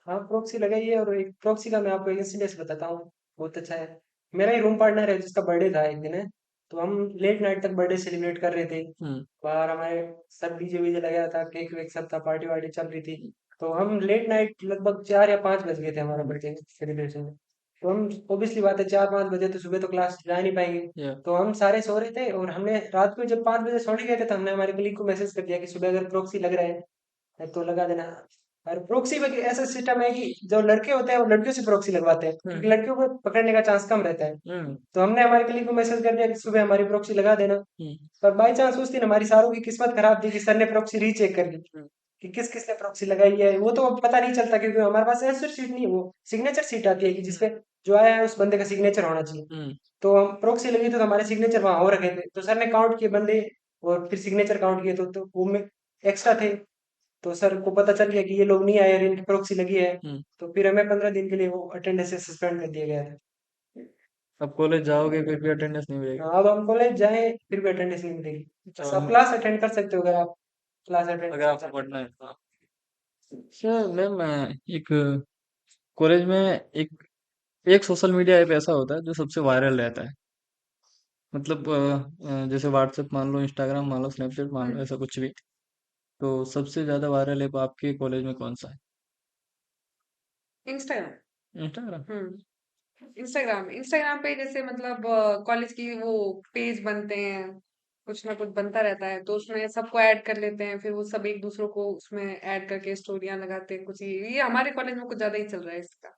हाँ, प्रॉक्सी लगाई है। और एक प्रॉक्सी का मैं आपको एक इंसिडेंस बताता हूँ, बहुत अच्छा है। मेरा ही रूम पार्टनर है जिसका बर्थडे था एक दिन है, तो हम लेट नाइट तक बर्थडे सेलिब्रेट कर रहे थे। हम्म। बाहर हमारे सब डीजे वीजे लगा था, केक वेक सब था, पार्टी वार्टी चल रही थी। तो हम लेट नाइट लगभग 4 या 5 बज गए थे हमारा बर्थडे सेलिब्रेशन में। तो हम ऑब्वियसली बात है 4-5 बजे तो सुबह तो क्लास जा नहीं पाएंगे। या तो हम सारे सो रहे थे और हमने रात को जब 5 बजे सोने गए थे तो हमने हमारे कलीग को मैसेज कर दिया कि सुबह अगर प्रॉक्सी लग रहा है तो लगा देना। और प्रॉक्सी में ऐसा सिस्टम है कि जो लड़के होते हैं वो लड़कियों से प्रॉक्सी लगवाते हैं क्योंकि हम्म लड़कियों को पकड़ने का चांस कम रहता है। हम्म तो हमने हमारे कलीग को मैसेज कर दिया कि सुबह हमारी प्रॉक्सी लगा देना। हम्म पर बाई चांस उस दिन हमारी सारों की किस्मत खराब थी कि सर ने प्रॉक्सी रीचेक कर ली हम्म कि किस किसने प्रॉक्सी लगाई है। वो तो अब पता नहीं चलता क्योंकि हमारे पास आंसर शीट नहीं है, वो सिग्नेचर शीट आती है कि जिसपे जो आया है उस बंदे का सिग्नेचर होना चाहिए। हम्म तो हम प्रॉक्सी लगी तो हमारे सिग्नेचर वहां हो रखे थे तो सर ने काउंट किए बंदे और फिर सिग्नेचर काउंट किए तो वो में एक्स्ट्रा थे। तो सर को पता चल गया कि ये लोग नहीं आए और इनकी प्रॉक्सी लगी है। हम्म। तो फिर हमें 15 दिन के लिए वो अटेंडेंस से सस्पेंड कर दिया गया था। अब कॉलेज जाओगे फिर भी अटेंडेंस नहीं मिलेगी। अब हम कॉलेज जाएं फिर भी अटेंडेंस नहीं मिलेगी। तो बस आप क्लास अटेंड कर सकते हो अगर आप क्लास अटेंड अगर करना आपको चाहते पढ़ना है तो। सर मैम एक कॉलेज में एक एक सोशल मीडिया ऐप ऐसा होता है जो सबसे वायरल रहता है। मतलब जैसे व्हाट्सएप मान लो, इंस्टाग्राम मान लो, स्नैपचैट मान लो, हम्म। ऐसा कुछ भी। तो सबसे ज्यादा वायरल ऐप आपके कॉलेज में कौन सा है? इंस्टाग्राम। इंस्टाग्राम। इंस्टाग्राम इंस्टाग्राम पे जैसे मतलब कॉलेज की वो पेज बनते हैं, कुछ ना कुछ बनता रहता है तो उसमें सबको ऐड कर लेते हैं, फिर वो सब एक दूसरों को उसमें ऐड करके स्टोरियां लगाते हैं। कुछ ये हमारे कॉलेज में कुछ ज्यादा ही चल रहा है इसका।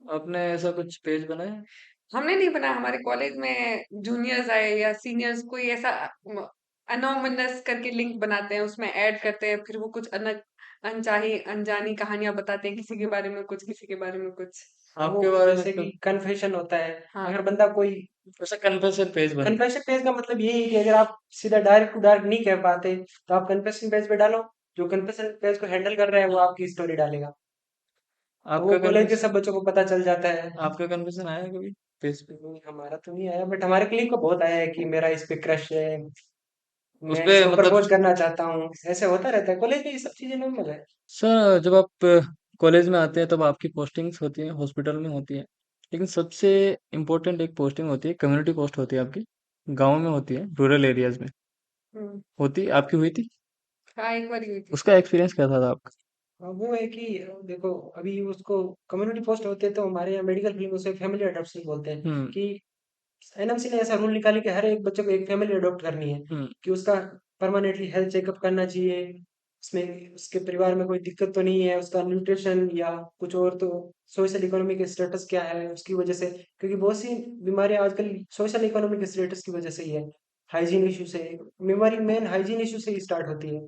आपने ऐसा कुछ पेज बनाया है? हमने नहीं बनाया, हमारे कॉलेज में जूनियर्स आए या सीनियर्स कोई ऐसा अनोमनस करके लिंक बनाते हैं, उसमें ऐड करते हैं, फिर वो कुछ अनचाही अनजानी कहानियां बताते हैं, किसी के बारे में कुछ, किसी के बारे में कुछ। वो आपके बारे में जैसे कि कन्फेशन होता है। हाँ। अगर बंदा कोई ऐसा कन्फेशन पेज बन। कन्फेशन पेज का मतलब यही है कि अगर आप सीधा डायरेक्ट टू डायरेक्ट नहीं कह पाते तो आप कन्फेशन पेज पे डालो। जो कन्फेशन पेज को हैंडल कर रहा है वो आपकी स्टोरी डालेगा। तो वो आपका कॉलेज के सब कन्फेशन बच्चों को पता चल जाता है। आपका कन्फेशन आया है कभी पेज पे? नहीं, हमारा तो नहीं आया बट हमारे क्लिक को बहुत आया है कि मेरा इस पे क्रश है, उस मैं पे इसको मतलब प्रपोज करना चाहता हूँ। ऐसे होता रहता है कॉलेज में, ये सब चीजें नॉर्मल है। सर जब आप कॉलेज में आते हैं तब आपकी पोस्टिंग्स होती हैं, हॉस्पिटल में होती हैं। लेकिन सबसे इम्पोर्टेंट एक पोस्टिंग होती है, कम्युनिटी पोस्ट होती है आपकी। गांव में होती है, रूरल एरियाज में हम्म। होती है। आपकी हुई थी? हाँ, एक बार हुई थी। उसका एक्सपीरियंस कैसा था आपका? वो है कि देखो अभी उसको कम्युनिटी पोस्ट होते हैं तो हमारे यहाँ मेडिकल फील्ड में उसे फैमिली अडॉप्शन बोलते हैं हम्म कि एनएमसी ने ऐसा रूल निकाली कि हर एक बच्चे को एक फैमिली अडॉप्ट करनी है हम्म कि उसका परमानेंटली हेल्थ चेकअप करना चाहिए। उसमें उसके परिवार में कोई दिक्कत तो नहीं है, उसका न्यूट्रिशन या कुछ और तो सोशल इकोनॉमिक स्टेटस क्या है उसकी वजह से। क्योंकि बहुत सी बीमारियां आजकल सोशल इकोनॉमिक स्टेटस की वजह से ही है, हाइजीन इशू से। बीमारी मेन हाइजीन इशू से ही स्टार्ट होती है।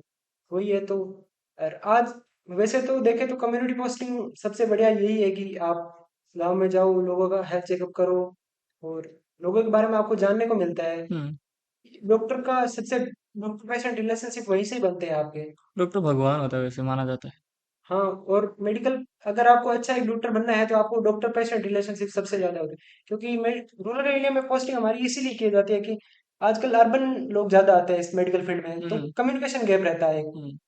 वही है तो। और आज वैसे तो देखें तो कम्युनिटी पोस्टिंग सबसे बढ़िया यही है कि आप गांव में जाओ, लोगों का हेल्थ चेकअप करो और लोगों के बारे में आपको जानने को मिलता है। हम्म। डॉक्टर का सबसे डॉक्टर पेशेंट रिलेशनशिप वहीं से ही बनते हैं आपके। डॉक्टर भगवान होता है वैसे माना जाता है। हाँ, और मेडिकल अगर आपको अच्छा एक डॉक्टर बनना है तो आपको डॉक्टर पेशेंट रिलेशनशिप सबसे ज्यादा होते हैं। क्योंकि मैं रूरल एरिया में पोस्टिंग हमारी इसीलिए की जाती है कि आजकल अर्बन लोग ज्यादा आते हैं इस मेडिकल फील्ड में तो हम्म कम्युनिकेशन गैप रहता है। हम्म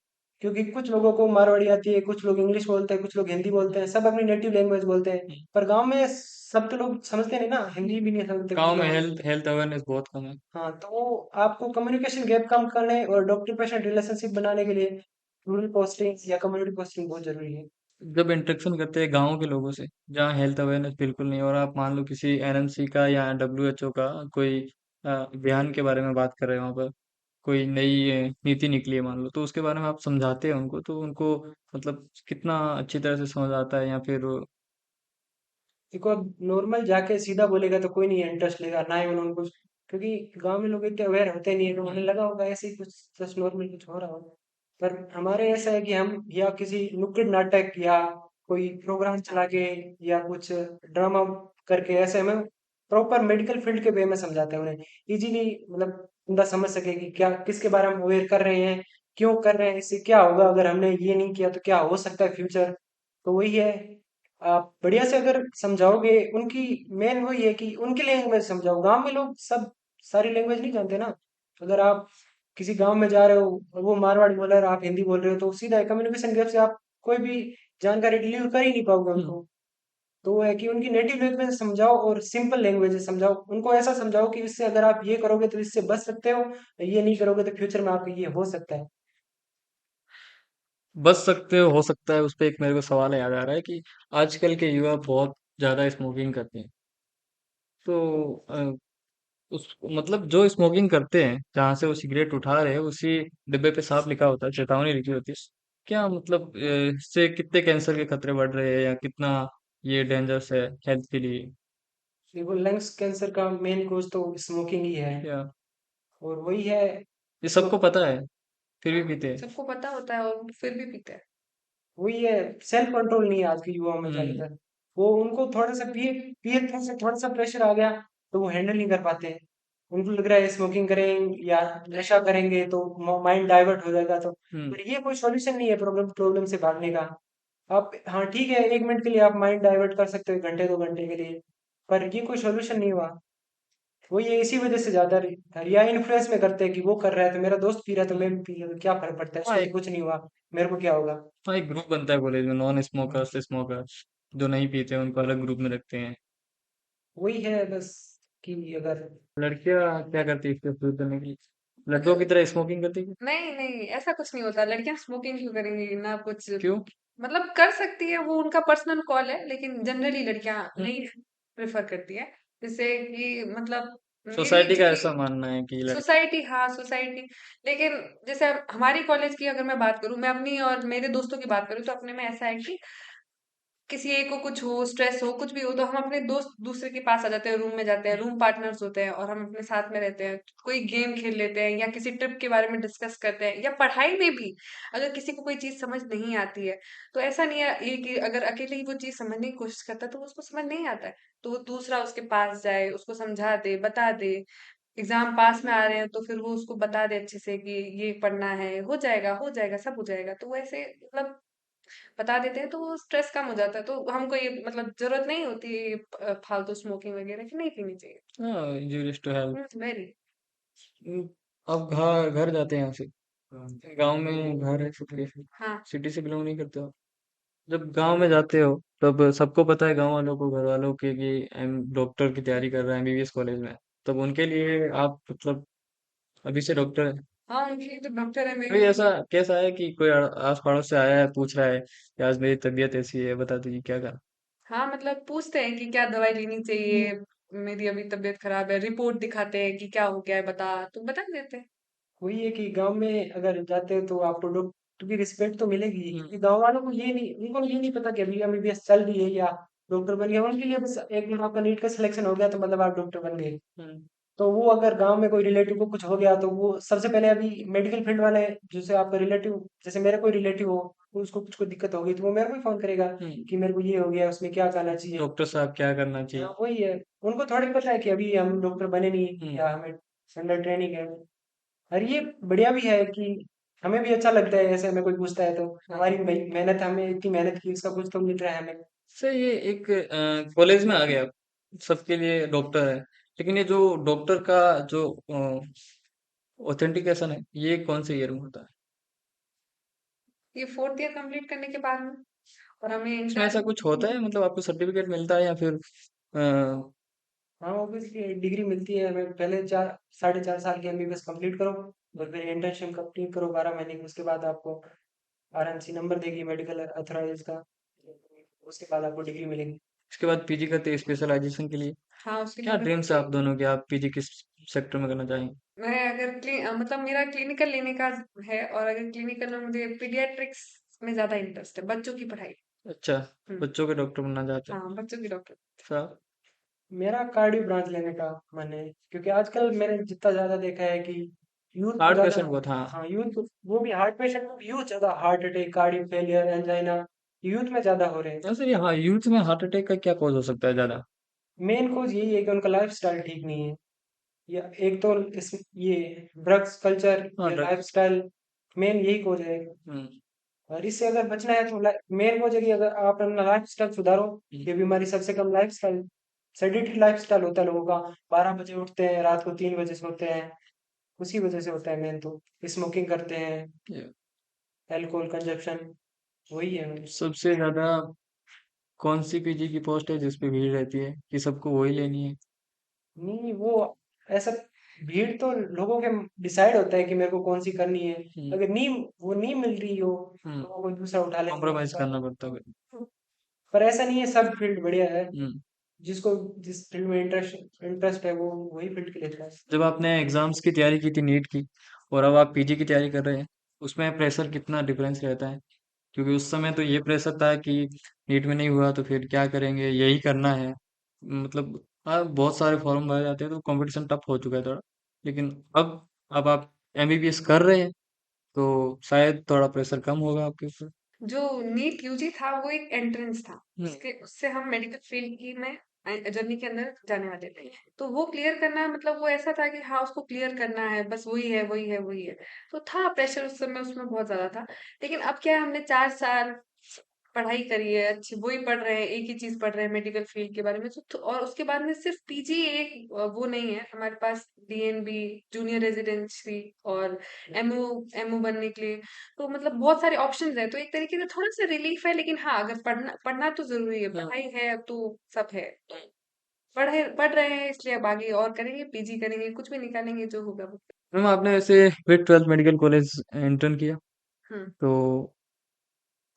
क्योंकि कुछ लोगों को मारवाड़ी आती है, कुछ लोग इंग्लिश बोलते हैं, कुछ लोग हिंदी बोलते हैं, सब अपनी नेटिव लैंग्वेज बोलते हैं। हम्म। पर गांव में सब तो लोग समझते नहीं ना, हिंदी भी नहीं समझते कुछ गांव में लोग। हेल्थ हेल्थ अवेयरनेस बहुत कम है। हाँ, तो वो आपको कम्युनिकेशन गैप कम करने और डॉक्टर पेशेंट रिलेशनशिप बनाने के लिए रूरल पोस्टिंग या कम्युनिटी पोस्टिंग बहुत जरूरी है। जब इंटरेक्शन करते हैं गांव के लोगों से, जहाँ हेल्थ अवेयरनेस बिल्कुल नहीं है, और आप मान लो किसी एनएमसी का या डब्ल्यूएचओ का कोई अभियान के बारे में बात कर रहे हैं, वहाँ पर कोई नई नीति निकली है मान लो, तो उसके बारे में आप समझाते हैं उनको, तो उनको मतलब कितना अच्छी तरह से समझ आता है, या फिर देखो अब नॉर्मल जाके सीधा बोलेगा तो कोई नहीं इंटरेस्ट लेगा ना ही उन्होंने कुछ। क्योंकि गांव में लोग इतने अवेयर होते नहीं है तो उन्हें हम्म लगा होगा ऐसे ही कुछ जस्ट नॉर्मल कुछ हो रहा होगा। पर हमारे ऐसा है कि हम या किसी नुक्कड़ नाटक या कोई प्रोग्राम चला के या कुछ ड्रामा करके ऐसे हमें प्रॉपर मेडिकल फील्ड के वे में समझाते हैं उन्हें इजीली। मतलब बंदा समझ सके कि क्या किसके बारे में अवेयर कर रहे हैं, क्यों कर रहे हैं, इससे क्या होगा, अगर हमने ये नहीं किया तो क्या हो सकता है फ्यूचर। तो वही है, आप बढ़िया से अगर समझाओगे उनकी। मेन वही है कि उनकी लैंग्वेज समझाओ। गांव में लोग सब सारी लैंग्वेज नहीं जानते ना। अगर आप किसी गांव में जा रहे हो और वो मारवाड़ी बोल रहा है और आप हिंदी बोल रहे हो तो सीधा कम्युनिकेशन गैप से आप कोई भी जानकारी डिलीवर कर ही नहीं पाओगे हम्म। उनको। तो वो है कि उनकी नेटिव लैंग्वेज समझाओ और सिंपल लैंग्वेज समझाओ उनको। ऐसा समझाओ कि इससे अगर आप ये करोगे तो इससे बच सकते हो, ये नहीं करोगे तो फ्यूचर में आपको ये हो सकता है। बच सकते हो सकता है। उस पे एक मेरे को सवाल याद आ रहा है कि आजकल के युवा बहुत ज़्यादा स्मोकिंग करते हैं। तो उस मतलब जो स्मोकिंग करते हैं, जहाँ से वो सिगरेट उठा रहे हैं, उसी डिब्बे पे साफ लिखा होता है, चेतावनी लिखी होती है। क्या मतलब इससे कितने कैंसर के खतरे बढ़ रहे हैं या कितना ये डेंजरस है हेल्थ के लिए? देखो, लंग्स कैंसर का मेन कोज तो स्मोकिंग ही है। क्या और वही है ये जो सबको पता है, फिर भी हाँ, पीते हैं? सबको पता होता है और फिर भी पीते हैं। वही है, सेल्फ कंट्रोल नहीं है आज के युवाओं में हम्म। ज्यादातर। वो उनको थोड़ा सा पीयर पीयर से थोड़ा सा प्रेशर आ गया तो वो हैंडल नहीं कर पाते। उनको लग रहा है स्मोकिंग करेंगे या नशा करेंगे तो माइंड डाइवर्ट हो जाएगा। तो हम्म। पर ये कोई सॉल्यूशन नहीं है प्रॉब्लम प्रॉब्लम से भागने का। आप, हाँ ठीक है, 1 मिनट के लिए आप माइंड डाइवर्ट कर सकते हो, 1 घंटे 2 घंटे के लिए, पर ये कोई सॉल्यूशन नहीं हुआ। वो ये इसी वजह से ज्यादा या इन्फ्लुएंस में करते हैं कि वो कर रहा है तो मेरा दोस्त पी रहा है तो मैं भी पी लूं, तो क्या फर्क पड़ता है, हाँ उसको तो एक कुछ नहीं हुआ, मेरे को क्या होगा। हाँ एक ग्रुप बनता है कॉलेज में, नॉन स्मोकर्स स्मोकर्स। जो नहीं पीते हैं उनको अलग ग्रुप में रखते हैं। वही है बस, कि अगर लड़कियां क्या करती है इसको दूर करने के लिए? लड़कों की अगर तरह स्मोकिंग करती है? नहीं नहीं, ऐसा कुछ नहीं होता। लड़कियां स्मोकिंग क्यों करेंगी ना कुछ। क्यों? मतलब कर सकती है, वो उनका पर्सनल कॉल है, लेकिन जनरली लड़कियां नहीं प्रेफर करती है। जैसे कि मतलब मेरी सोसाइटी का जितनी ऐसा मानना है कि लड़की। सोसाइटी, हाँ सोसाइटी। लेकिन जैसे अब हमारी कॉलेज की अगर मैं बात करूं, मैं अपनी और मेरे दोस्तों की बात करूं, तो अपने में ऐसा है कि किसी एक को कुछ हो, स्ट्रेस हो, कुछ भी हो, तो हम अपने दोस्त दूसरे के पास आ जाते हैं, रूम में जाते हैं, रूम पार्टनर्स होते हैं और हम अपने साथ में रहते हैं। कोई गेम खेल लेते हैं या किसी ट्रिप के बारे में डिस्कस करते हैं, या पढ़ाई में भी अगर किसी को कोई चीज समझ नहीं आती है, तो ऐसा नहीं है ये कि अगर अकेले ही वो चीज समझने की कोशिश करता है तो वो उसको समझ नहीं आता है, तो वो दूसरा उसके पास जाए, उसको समझा दे, बता दे। एग्जाम पास में आ रहे हैं तो फिर वो उसको बता दे अच्छे से कि ये पढ़ना है, हो जाएगा हो जाएगा, सब हो जाएगा। तो वो ऐसे मतलब बता देते हैं, तो वो स्ट्रेस कम हो जाता है। तो हमको ये मतलब जरूरत नहीं होती है फालतू स्मोकिंग वगैरह की, नहीं पीनी चाहिए। हाँ, इंजूरियस टू हेल्थ। वेरी। अब घर घर जाते हैं यहाँ से, गांव में घर है, सिटी हाँ सिटी से बिलोंग नहीं करते हो? जब गांव में जाते हो तब सबको पता है, गांव वालों को, घर वालों के, कि डॉक्टर की तैयारी कर रहा है एमबीबीएस कॉलेज में। तब उनके लिए आप मतलब अभी से डॉक्टर है। हाँ, उनकी तो डॉक्टर है कोई मेरी। ऐसा कैसा है कि कोई आस पड़ोस से आया है, पूछ रहा है कि आज मेरी तबीयत ऐसी है, बता दीजिए क्या करा? हाँ मतलब पूछते हैं कि क्या दवाई लेनी चाहिए, मेरी अभी तबीयत खराब है, रिपोर्ट दिखाते हैं कि क्या हो गया है, बता, तो बता देते हैं। वही है कि गांव में अगर जाते हो तो आपको डॉक्टर की रिस्पेक्ट तो मिलेगी, हम्म। क्योंकि गांव वालों को ये नहीं, उनको ये नहीं पता कि अभी एमबीबीएस चल रही है या डॉक्टर बन गया। उनके लिए बस एक बार आपका नीट का सिलेक्शन हो गया तो मतलब आप डॉक्टर बन गए। हम्म। तो वो अगर गांव में कोई रिलेटिव को कुछ हो गया तो वो सबसे पहले अभी मेडिकल फील्ड वाले, जैसे आपका रिलेटिव, जैसे मेरा कोई रिलेटिव हो, उसको कुछ कोई दिक्कत होगी तो वो मेरे को ही फोन करेगा हम्म। कि मेरे को ये हो गया, उसमें क्या करना चाहिए। डॉक्टर साहब क्या करना हाँ, चाहिए? वही है। उनको थोड़ी पता है कि अभी हम डॉक्टर बने नहीं हम्म। या हमें अंडर ट्रेनिंग है। और ये बढ़िया भी है कि हमें भी अच्छा लगता है ऐसे, हमें कोई पूछता है तो हमारी मेहनत, हमने इतनी मेहनत की, उसका कुछ तो मिल रहा है हमें। से ये एक कॉलेज में आ गया, सबके लिए डॉक्टर है। लेकिन ये जो डॉक्टर का जो ऑथेंटिकेशन है, ये कौन से ईयर में होता है? ये फोर्थ ईयर कंप्लीट करने के बाद में, और हमें इसमें ऐसा इंटर्न। कुछ होता है, मतलब आपको सर्टिफिकेट मिलता है या फिर हाँ, ऑब्वियसली डिग्री मिलती है हमें। पहले 4 साढ़े 4 साल की एमबीबीएस कंप्लीट करो और फिर इंटर्नशिप कंप्लीट करो 12 महीने की, उसके बाद आपको आरएमसी नंबर देगी मेडिकल अथॉराइज का, उसके बाद आपको डिग्री मिलेगी। इसके बाद पीजी करते हैं स्पेशलाइजेशन के लिए? हाँ उसके लिए क्या फिर ड्रीम्स है आप दोनों के? आप पीजी किस सेक्टर में करना चाहेंगे? मैं अगर मतलब मेरा क्लिनिकल लेने का है, और अगर क्लिनिकल में मुझे पीडियाट्रिक्स में ज्यादा इंटरेस्ट है, बच्चों की पढ़ाई। अच्छा, हम्म। बच्चों के डॉक्टर बनना चाहते हैं? हाँ, बच्चों की डॉक्टर। अच्छा। मेरा कार्डियो ब्रांच लेने का मन है, क्योंकि आजकल मैंने जितना ज्यादा देखा है कि यूथ को हार्ट ज्यादा, पेशेंट बहुत, हाँ। हाँ यूथ, वो भी हार्ट पेशेंट में भी यूथ ज्यादा, heart attack, cardio failure, angina youth में ज्यादा हो रहे हैं। वैसे ये, हाँ, यूथ में हार्ट अटैक का क्या कॉज हो सकता है ज्यादा? मेन कोज यही है कि उनका लाइफ स्टाइल ठीक नहीं है, या एक तो इस ये ड्रग्स कल्चर हाँ, या लाइफ ड्रग्स। स्टाइल, मेन यही कोज है। हम्म। और इससे अगर बचना है तो मेन कोज है कि अगर आप अपना लाइफ स्टाइल सुधारो। हम्म। ये बीमारी सबसे कम life style, sedentary life style होता है लोगों का, 12 बजे उठते हैं, रात को 3 बजे सोते हैं, उसी वजह से होता है मेन तो। स्मोकिंग करते हैं, ये अल्कोहल कंजप्शन, वही है। सबसे ज्यादा कौन सी पीजी की पोस्ट है जिस पे भीड़ रहती है कि सबको वही लेनी है? नहीं, वो ऐसा भीड़ तो लोगों के डिसाइड होता है कि मेरे को कौन सी करनी है। हम्म। अगर नहीं, वो नहीं मिल रही हो हम्म। तो वो कोई दूसरा उठा लेंगे कॉम्प्रोमाइज पर। करना पड़ता है। पर ऐसा नहीं है, सब फील्ड बढ़िया है। हम्म। जिसको जिस फील्ड में इंटरेस्ट इंटरेस्ट है वो वही फील्ड के लेता है। जब आपने एग्जाम्स की तैयारी की थी नीट की, और अब आप पीजी की तैयारी कर रहे हैं, उसमें प्रेशर कितना डिफरेंस रहता है? क्योंकि उस समय तो ये प्रेशर था कि नीट में नहीं हुआ तो फिर क्या करेंगे, यही करना है। मतलब हाँ, बहुत सारे फॉर्म भरे जाते हैं तो कंपटीशन टफ हो चुका है थोड़ा। लेकिन अब आप एमबीबीएस कर रहे हैं तो शायद थोड़ा प्रेशर कम होगा आपके ऊपर। जो नीट यूजी था वो एक एंट्रेंस था, हम्म। उसके उससे हम मेडिकल फील्ड की में जर्नी के अंदर जाने वाले थे। तो वो क्लियर करना मतलब वो ऐसा था कि हाँ उसको क्लियर करना है, बस वही है वही है वही है। तो था प्रेशर उस समय उसमें बहुत ज्यादा था। लेकिन अब क्या है, हमने 4 साल पढ़ाई करी है, अच्छी वही पढ़ रहे हैं, एक ही चीज पढ़ रहे हैं मेडिकल फील्ड के बारे में। और उसके बाद में सिर्फ पीजी एक वो नहीं है हमारे पास, डीएनबी जूनियर रेजिडेंसी और एमओ एमओ बनने के लिए। तो मतलब बहुत सारे ऑप्शंस हैं, तो एक तरीके से थोड़ा सा रिलीफ है। लेकिन हाँ, अगर पढ़ना पढ़ना तो जरूरी है, हाँ। पढ़ाई है अब तो सब है। पढ़ रहे हैं इसलिए अब आगे और करेंगे, पीजी करेंगे, कुछ भी निकालेंगे जो होगा वो। मैम आपने वैसे फिर 12th मेडिकल कॉलेज इंटर्न किया, हम्म। तो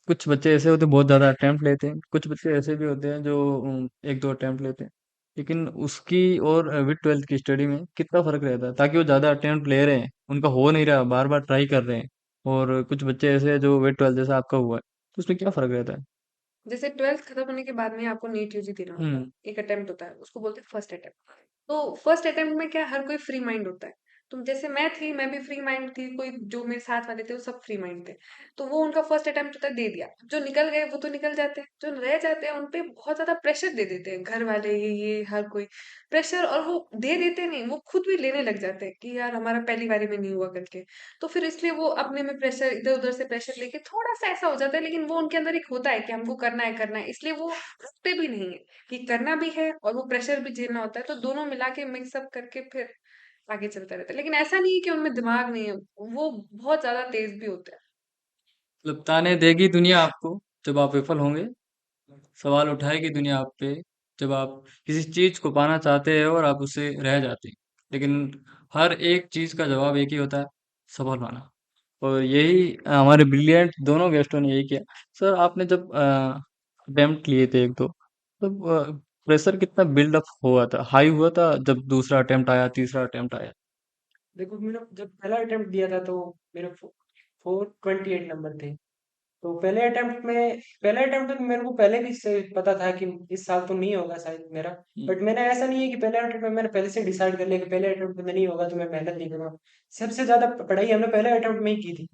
कुछ बच्चे ऐसे होते हैं बहुत ज़्यादा अटेम्प्ट लेते हैं, कुछ बच्चे ऐसे भी होते हैं जो एक दो अटेम्प्ट लेते हैं। लेकिन उसकी और विद 12th की स्टडी में कितना फ़र्क रहता है, ताकि वो ज़्यादा अटेम्प्ट ले रहे हैं, उनका हो नहीं रहा, बार बार ट्राई कर रहे हैं, और कुछ बच्चे ऐसे हैं जो विद 12th जैसा आपका हुआ है, तो उसमें क्या फ़र्क रहता है? जैसे 12th खत्म होने के बाद में आपको नीट यूजी देना होता है, हम्म। एक अटेम्प्ट होता है, उसको बोलते हैं फर्स्ट अटेम्प्ट। तो फर्स्ट अटेम्प्ट में क्या, हर कोई फ्री माइंड होता है। तुम जैसे मैं थी, मैं भी फ्री माइंड थी, कोई जो मेरे साथ वाले थे वो सब फ्री माइंड थे। तो वो उनका फर्स्ट अटेम्प्ट होता है, दे दिया। जो निकल गए वो तो निकल जाते हैं, जो रह जाते हैं उन पे बहुत ज्यादा प्रेशर दे देते हैं घर वाले, ये हर कोई प्रेशर। और वो दे देते नहीं, वो खुद भी लेने लग जाते हैं कि यार हमारा पहली बारी में नहीं हुआ करके। तो फिर इसलिए वो अपने में प्रेशर, इधर उधर से प्रेशर लेके थोड़ा सा ऐसा हो जाता है। लेकिन वो उनके अंदर एक होता है कि हमको करना है करना है, इसलिए वो रुकते भी नहीं है कि करना भी है और वो प्रेशर भी झेलना होता है। तो दोनों मिला के मिक्सअप करके फिर आगे चलता रहता है। लेकिन ऐसा नहीं है कि उनमें दिमाग नहीं है, वो बहुत ज्यादा तेज भी होते हैं। मतलब ताने देगी दुनिया आपको जब आप विफल होंगे, सवाल उठाएगी दुनिया आप पे जब आप किसी चीज को पाना चाहते हैं और आप उससे रह जाते हैं। लेकिन हर एक चीज का जवाब एक ही होता है, सफल होना। और यही हमारे ब्रिलियंट दोनों गेस्टों ने यही किया। सर आपने जब अटेम्प्ट लिए थे एक दो, तब प्रेशर कितना बिल्डअप हुआ था, हाई हुआ था जब दूसरा अटेम्प्ट आया, तीसरा अटेम्प्ट आया? देखो, मैंने जब पहला अटेम्प्ट दिया था तो मेरे 428 नंबर थे। तो पहले अटेम्प्ट में मेरे को पहले भी से पता था कि इस साल तो नहीं होगा शायद मेरा। हम्म। बट मैंने ऐसा नहीं है कि पहले अटेम्प्ट में मैंने पहले से डिसाइड कर लिया कि पहले अटेम्प्ट में नहीं होगा तो मैं मेहनत नहीं करूंगा। सबसे ज्यादा पढ़ाई हमने पहले अटेम्प्ट में ही की थी।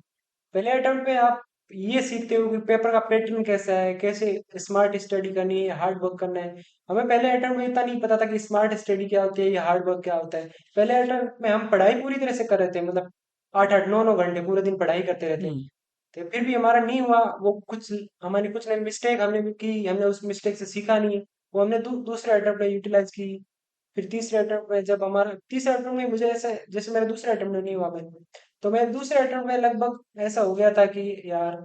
पहले अटेम्प्ट में आप ये सीखते हो कि पेपर का पैटर्न कैसा है, कैसे स्मार्ट स्टडी करनी है, हार्ड वर्क करना है। हमें पहले अटेम्प्ट में इतना नहीं पता था कि स्मार्ट स्टडी क्या होती है या हार्ड वर्क क्या होता है। पहले अटेम्प्ट में हम पढ़ाई पूरी तरह से कर रहे थे, मतलब 8-8 9-9 घंटे पूरे दिन पढ़ाई करते रहते। हम्म। तो फिर भी हमारा नहीं हुआ वो, कुछ हमारी कुछ मिस्टेक हमने भी की, हमने उस मिस्टेक से सीखा नहीं। वो हमने दूसरे अटेम्प्ट में यूटिलाइज की। फिर तीसरे अटेम्प्ट में जब हमारा तीसरे अटेम्प्ट में मुझे ऐसा, जैसे मेरा दूसरे अटेम्प्ट में नहीं हुआ मैं, तो मैं दूसरे अटेम्प्ट में लगभग ऐसा हो गया था कि यार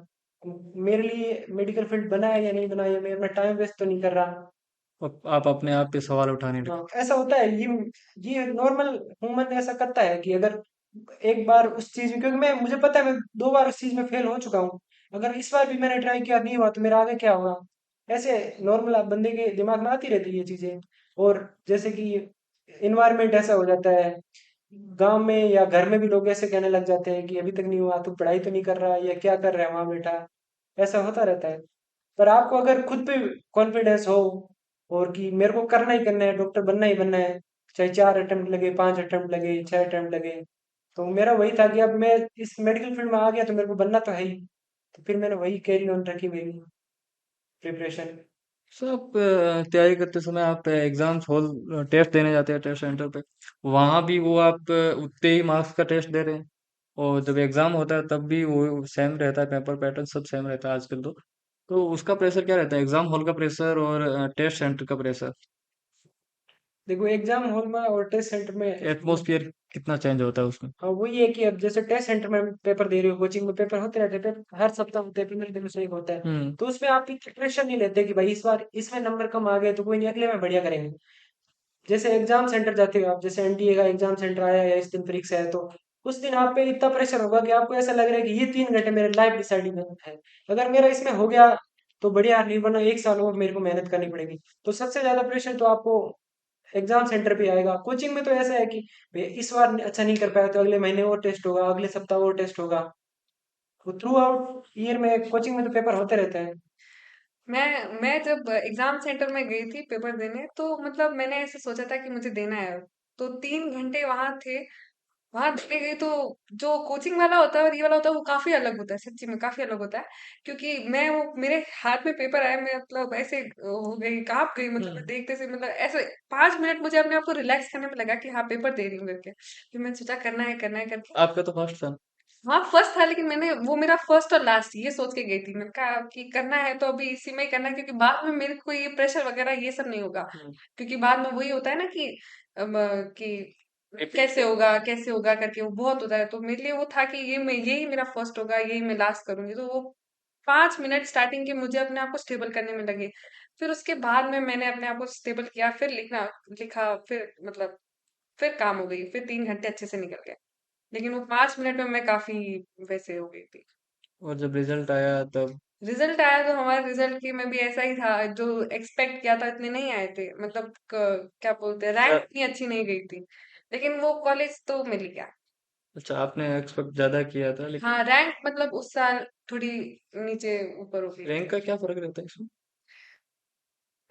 मेरे लिए मेडिकल फील्ड बना है या नहीं बना है, मैं अपना टाइम वेस्ट तो नहीं कर रहा। आप अपने आप पे सवाल उठाने लगे। हाँ, ऐसा होता है। ये नॉर्मल ह्यूमन ऐसा करता है कि अगर एक बार उस चीज में, क्योंकि मैं मुझे पता है मैं 2 बार उस चीज में फेल हो चुका हूँ, अगर इस बार भी मैंने ट्राई किया नहीं हुआ तो मेरा आगे क्या होगा। ऐसे नॉर्मल बंदे के दिमाग में आती रहती है ये चीजें। और जैसे कि इन्वायरमेंट ऐसा हो जाता है गांव में या घर में भी, लोग ऐसे कहने लग जाते हैं कि अभी तक नहीं हुआ, तू पढ़ाई तो नहीं कर रहा या क्या कर रहा है वहां बैठा। ऐसा होता रहता है। पर आपको अगर खुद पे कॉन्फिडेंस हो और कि मेरे को करना ही करना है, डॉक्टर बनना ही बनना है, चाहे 4 अटेम्प्ट लगे, 5 अटेम्प्ट लगे, 6 अटेम्प्ट लगे। तो मेरा वही था कि अब मैं इस मेडिकल फील्ड में आ गया तो मेरे को बनना तो है ही। तो फिर मैंने वही कैरी ऑन रखी मेरी प्रिपरेशन। सर आप तैयारी करते समय आप एग्जाम्स हॉल टेस्ट देने जाते हैं टेस्ट सेंटर पे, वहां भी वो आप उतने ही मार्क्स का टेस्ट दे रहे हैं, और जब एग्जाम होता है तब भी वो सेम रहता है, पेपर पैटर्न सब सेम रहता है आजकल तो उसका प्रेशर क्या रहता है, एग्जाम हॉल का प्रेशर और टेस्ट सेंटर का प्रेशर? देखो, एग्जाम हॉल में और टेस्ट सेंटर में एटमोसफियर कितना चेंज होता है उसमें? हाँ, वही है कि अब जैसे टेस्ट सेंटर में हम पेपर दे रहे हो, कोचिंग में पेपर होते रहते हैं, पेपर हर सप्ताह होते हैं, 15 दिन से एक होता है। हम्म। तो उसमें आप इतना प्रेशर नहीं लेते कि भाई इस बार इसमें नंबर कम आ गए तो कोई नहीं, अगले में बढ़िया करेंगे। जैसे एग्जाम सेंटर जाते हो आप, जैसे एनटीए का एग्जाम सेंटर आया या इस दिन परीक्षा है, तो उस दिन आप पे इतना प्रेशर होगा कि आपको ऐसा लग रहा है कि ये 3 घंटे मेरे लाइफ डिसाइडिंग है। अगर मेरा इसमें हो गया तो बढ़िया नहीं, वरना 1 साल और मेरे को मेहनत करनी पड़ेगी। तो सबसे ज्यादा प्रेशर तो आपको एग्जाम सेंटर पे आएगा। कोचिंग में तो ऐसा है कि भई इस बार अच्छा नहीं कर पाया तो अगले महीने और टेस्ट होगा, अगले सप्ताह और टेस्ट होगा। तो थ्रू आउट ईयर में कोचिंग में तो पेपर होते रहते हैं। मैं जब एग्जाम सेंटर में गई थी पेपर देने, तो मतलब मैंने ऐसे सोचा था कि मुझे देना है। तो 3 घंटे वहां थे। वहां देने गई तो जो कोचिंग वाला होता है और ये वाला होता है वो काफी अलग होता है, सच्ची में काफी अलग होता है। क्योंकि मैं वो मेरे हाथ में पेपर आया, मैं मतलब ऐसे हो गई, कांप गई, मतलब मैं हम्म। देखते से मतलब ऐसे 5 मिनट मुझे अपने आप को रिलैक्स करने में लगा कि हाँ पेपर दे रही हूँ करके। फिर मैंने सोचा करना है करके। आपका तो फर्स्ट था। हाँ फर्स्ट था, लेकिन मैंने वो मेरा फर्स्ट और लास्ट ये सोच के गई थी। मैंने कहा कि करना है तो अभी इसी में ही करना है, क्योंकि बाद में मेरे को ये प्रेशर वगैरह ये सब नहीं होगा। हम्म। क्योंकि बाद में वही होता है ना कि रिपीट कैसे होगा करके वो बहुत होता है। तो मेरे लिए वो था कि ये मैं यही मेरा फर्स्ट होगा, यही मैं लास्ट करूंगी। तो वो 5 मिनट स्टार्टिंग के मुझे अपने आप को स्टेबल करने में लगे। फिर उसके बाद में मैंने अपने आप को स्टेबल किया, फिर लिखा, फिर मतलब फिर काम हो गई, फिर 3 घंटे अच्छे से निकल गए। लेकिन वो 5 मिनट में मैं काफी वैसे हो गई थी। और जब रिजल्ट आया तब? रिजल्ट आया तो हमारे रिजल्ट की में भी ऐसा ही था, जो एक्सपेक्ट किया था इतने नहीं आए थे। मतलब क्या बोलते हैं, रैंक अच्छा। इतनी अच्छी नहीं गई थी। लेकिन वो कॉलेज तो मिल गया। अच्छा, आपने एक्सपेक्ट ज्यादा किया था लेकिन। हाँ रैंक मतलब उस साल थोड़ी नीचे ऊपर हो गई थी। रैंक का क्या फर्क रहता है इसमें?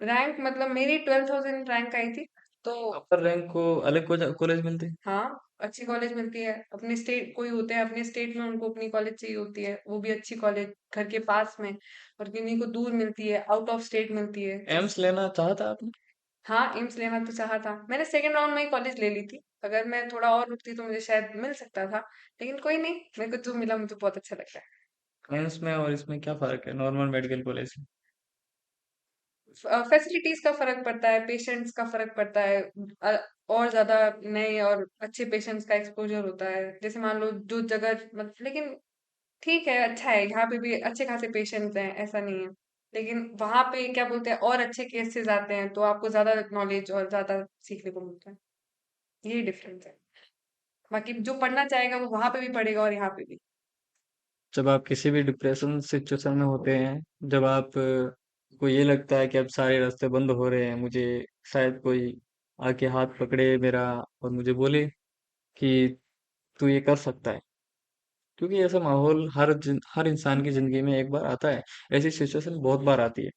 रैंक मतलब मेरी 12,000 रैंक आई थी। तो अपर रैंक को अलग कॉलेज मिलते हैं? हाँ अच्छी कॉलेज मिलती है। अपने स्टेट कोई होते हैं, अपने स्टेट में उनको अपनी कॉलेज चाहिए होती है, वो भी अच्छी कॉलेज घर के पास में। और किन्हीं को दूर मिलती है, आउट ऑफ स्टेट मिलती है जैसे। एम्स लेना चाहा था आपने? हाँ एम्स लेना तो चाहा था मैंने, सेकंड राउंड में ही कॉलेज ले ली थी। अगर मैं थोड़ा और रुकती तो मुझे शायद मिल सकता था। लेकिन कोई नहीं, मेरे को जो मिला मुझे बहुत अच्छा लगा। एम्स में और इसमें क्या फर्क है नॉर्मल मेडिकल कॉलेज से? फैसिलिटीज का फर्क पड़ता है, पेशेंट्स का फर्क पड़ता है। और ज्यादा नए और अच्छे पेशेंट्स का एक्सपोजर होता है। जैसे मान लो जो जगह मतलब, लेकिन ठीक है, अच्छा है, यहाँ पे भी अच्छे खासे पेशेंट्स हैं, ऐसा नहीं है। लेकिन वहां पे क्या बोलते हैं, और अच्छे केसेस आते हैं तो आपको ज्यादा नॉलेज और ज्यादा सीखने को मिलता है। यही डिफरेंस है। बाकी जो पढ़ना चाहेगा वो वहां पे भी पढ़ेगा और यहाँ पे भी। जब आप किसी भी डिप्रेशन सिचुएशन में होते हैं, जब आप को ये लगता है कि अब सारे रास्ते बंद हो रहे हैं, मुझे शायद कोई आके हाथ पकड़े मेरा और मुझे बोले कि तू ये कर सकता है। क्योंकि ऐसा माहौल हर इंसान की जिंदगी में एक बार आता है। ऐसी सिचुएशन बहुत बार आती है।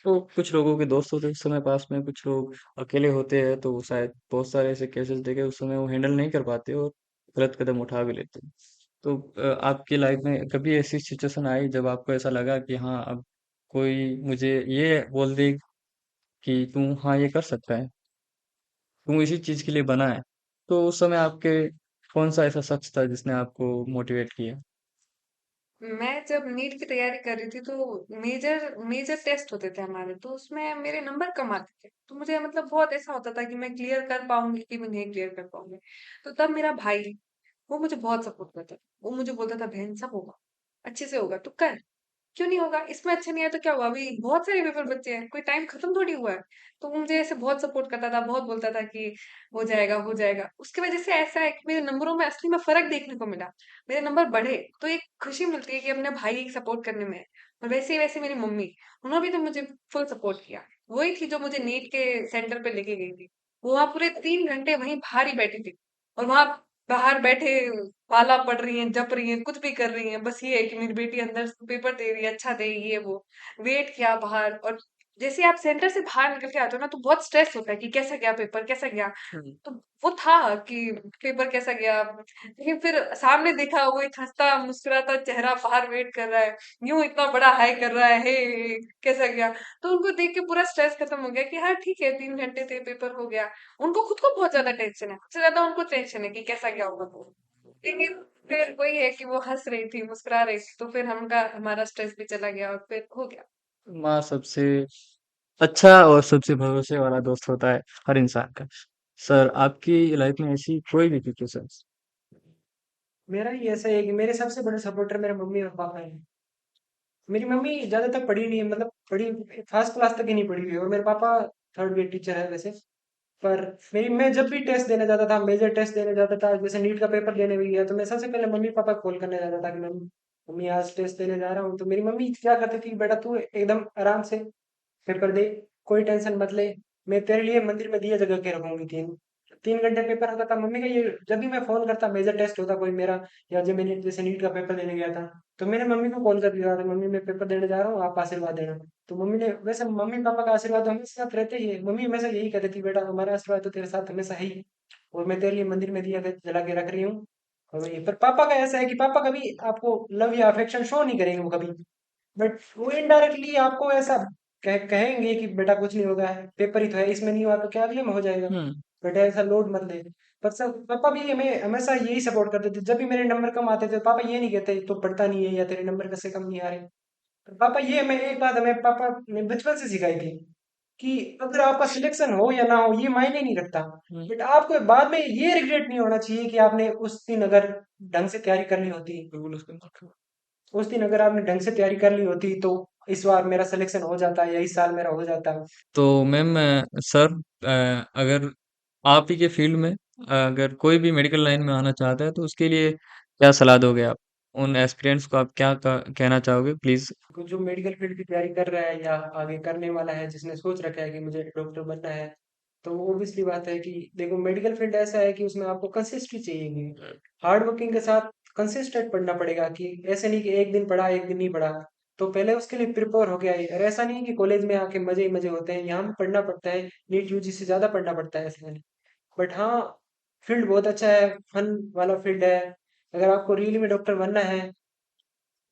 तो कुछ लोगों के दोस्त होते हैं उस समय पास में, कुछ लोग अकेले होते हैं, तो वो शायद बहुत सारे ऐसे केसेस देखे उस समय वो हैंडल नहीं कर पाते और गलत कदम उठा भी लेते हैं। तो आपकी लाइफ में कभी ऐसी सिचुएशन आई जब आपको ऐसा लगा कि हाँ, अब कोई मुझे ये बोल दे कि तू हाँ ये कर सकता है, तू इसी चीज के लिए बना है, तो उस समय आपके कौन सा ऐसा शख्स था जिसने आपको मोटिवेट किया? मैं जब नीट की तैयारी कर रही थी तो मेजर मेजर टेस्ट होते थे हमारे, तो उसमें मेरे नंबर कम आते थे। तो मुझे मतलब बहुत ऐसा होता था कि मैं क्लियर कर पाऊंगी कि मैं नहीं क्लियर कर पाऊंगी। तो तब मेरा भाई, वो मुझे बहुत सपोर्ट करता था। वो मुझे बोलता था बहन सब होगा, अच्छे से होगा, तू कर। क्यों नहीं होगा, इसमें अच्छा नहीं है तो क्या हुआ, अभी बहुत सारे पेपर बच्चे हैं, कोई टाइम खत्म थोड़ी हुआ है। तो वो मुझे ऐसे बहुत सपोर्ट करता था, बहुत बोलता था कि हो जाएगा हो जाएगा। उसकी वजह से ऐसा है कि मेरे नंबरों में असली में फर्क देखने को मिला। मेरे नंबर बढ़े तो एक खुशी मिलती है कि अपने भाई की सपोर्ट करने में है। और वैसे ही वैसे मेरी मम्मी, उन्होंने भी तो मुझे फुल सपोर्ट किया। वही थी जो मुझे नीट के सेंटर पे लेके गई थी। वो वहां पूरे 3 घंटे वहीं बाहर ही बैठी थी। और वहां बाहर बैठे माला पढ़ रही हैं, जप रही हैं, कुछ भी कर रही हैं, बस ये है कि मेरी बेटी अंदर से पेपर दे रही है, अच्छा दे, ये वो। वेट किया बाहर। और जैसे आप सेंटर से बाहर निकल के आते हो ना, तो बहुत स्ट्रेस होता है कि कैसा गया पेपर, कैसा गया। हम्म। तो वो था कि पेपर कैसा गया। लेकिन फिर सामने देखा वो एक हंसता मुस्कुराता चेहरा बाहर वेट कर रहा है, यूं इतना बड़ा हाई कर रहा है, हे कैसा गया। तो उनको देख के पूरा स्ट्रेस खत्म हो गया कि हाँ ठीक है, 3 घंटे थे, पेपर हो गया। उनको खुद को बहुत ज्यादा टेंशन है, सबसे ज्यादा उनको टेंशन है कि कैसा गया होगा वो। लेकिन फिर वही है कि वो हंस रही थी, मुस्कुरा रही थी, तो फिर हमका हमारा स्ट्रेस भी चला गया और फिर हो गया। माँ सबसे अच्छा और सबसे भरोसे वाला दोस्त होता है हर इंसान का। सर, आपकी लाइफ में ऐसी कोई भी सिचुएशन? मेरा ही ऐसा है कि मेरे सबसे बड़े सपोर्टर मेरे मम्मी और पापा हैं। मेरी मम्मी ज्यादा तक पढ़ी नहीं है, मतलब पढ़ी फर्स्ट क्लास तक ही नहीं पढ़ी हुई है, और मेरे पापा थर्ड ग्रेड टीचर है वैसे। पर मेरी मैं जब भी टेस्ट देने जाता था, मेजर टेस्ट देने जाता था, जैसे नीट का पेपर देने भी गया, तो मैं सबसे पहले मम्मी पापा को कॉल करने जाता था कि मम्मी मम्मी आज टेस्ट देने जा रहा हूँ, तो मेरी मम्मी क्या करती थी, बेटा तू एकदम आराम से पेपर दे, कोई टेंशन मत ले, मैं तेरे लिए मंदिर में दिया जगा के रखूंगी। 3 3 घंटे पेपर होता था मम्मी का। ये जब भी मैं फोन करता, मेजर टेस्ट होता कोई मेरा, या जब मैंने जैसे नीट का पेपर देने गया था, तो मैंने मम्मी को कॉल कर दिया था, मम्मी मैं पेपर देने जा रहा हूँ, आप आशीर्वाद देना। तो मम्मी ने, वैसे मम्मी पापा का आशीर्वाद तो हमेशा साथ रहते ही है, मम्मी हमेशा यही कहती थी, बेटा हमारा आशीर्वाद तो तेरे साथ हमेशा है ही, और मैं तेरे लिए मंदिर में दिया जला के रख रही हूँ। और पर पापा का ऐसा है कि पापा कभी आपको लव या अफेक्शन शो नहीं करेंगे वो कभी, बट वो इनडायरेक्टली आपको ऐसा कहेंगे कि बेटा कुछ नहीं होगा, पेपर ही तो है, इसमें नहीं हुआ तो क्या अगले में हो जाएगा, हम्म। बेटा ऐसा लोड मत ले। पर सब पापा भी हमें हमेशा यही सपोर्ट करते थे, जब भी मेरे नंबर कम आते थे पापा ये नहीं कहते तो पढ़ता नहीं है या तेरे नंबर कैसे कम नहीं आ रहे। तो पापा ये, मैं एक बात हमें पापा ने बचपन से सिखाई थी कि अगर आपका सिलेक्शन हो या ना हो ये मायने नहीं रखता, हम्म। बट आपको बाद में ये रिग्रेट नहीं होना चाहिए कि आपने उस दिन अगर ढंग से तैयारी कर ली होती, बिल्कुल उसके बाद। उस दिन अगर आपने ढंग से तैयारी कर ली होती तो इस बार मेरा सिलेक्शन हो जाता या इस साल मेरा हो जाता। तो मैम, सर, अगर आप ही के फील्ड में अगर कोई भी मेडिकल लाइन में आना चाहता है तो उसके लिए क्या सलाह दोगे आप? उन एस्पिरेंट्स को आप क्या कहना चाहोगे, प्लीज? जो मेडिकल फील्ड की तैयारी कर रहा है या आगे करने वाला है, जिसने सोच रखा है कि मुझे डॉक्टर बनना है, तो ओब्वियसली बात है कि देखो मेडिकल फील्ड ऐसा है कि उसमें आपको कंसिस्टेंसी चाहिए, हार्ड वर्किंग के साथ कंसिस्टेंट पढ़ना पड़ेगा, कि ऐसे नहीं कि एक दिन पढ़ा एक दिन नहीं पढ़ा। तो पहले उसके लिए प्रिपेयर हो गया है, और ऐसा नहीं कि कॉलेज में आके मजे ही मजे होते हैं, यहाँ भी पढ़ना पड़ता है, नीट यूजी से ज्यादा पढ़ना पड़ता है ऐसा नहीं। बट हाँ, फील्ड बहुत अच्छा है, फन वाला फील्ड है। अगर आपको रियली में डॉक्टर बनना है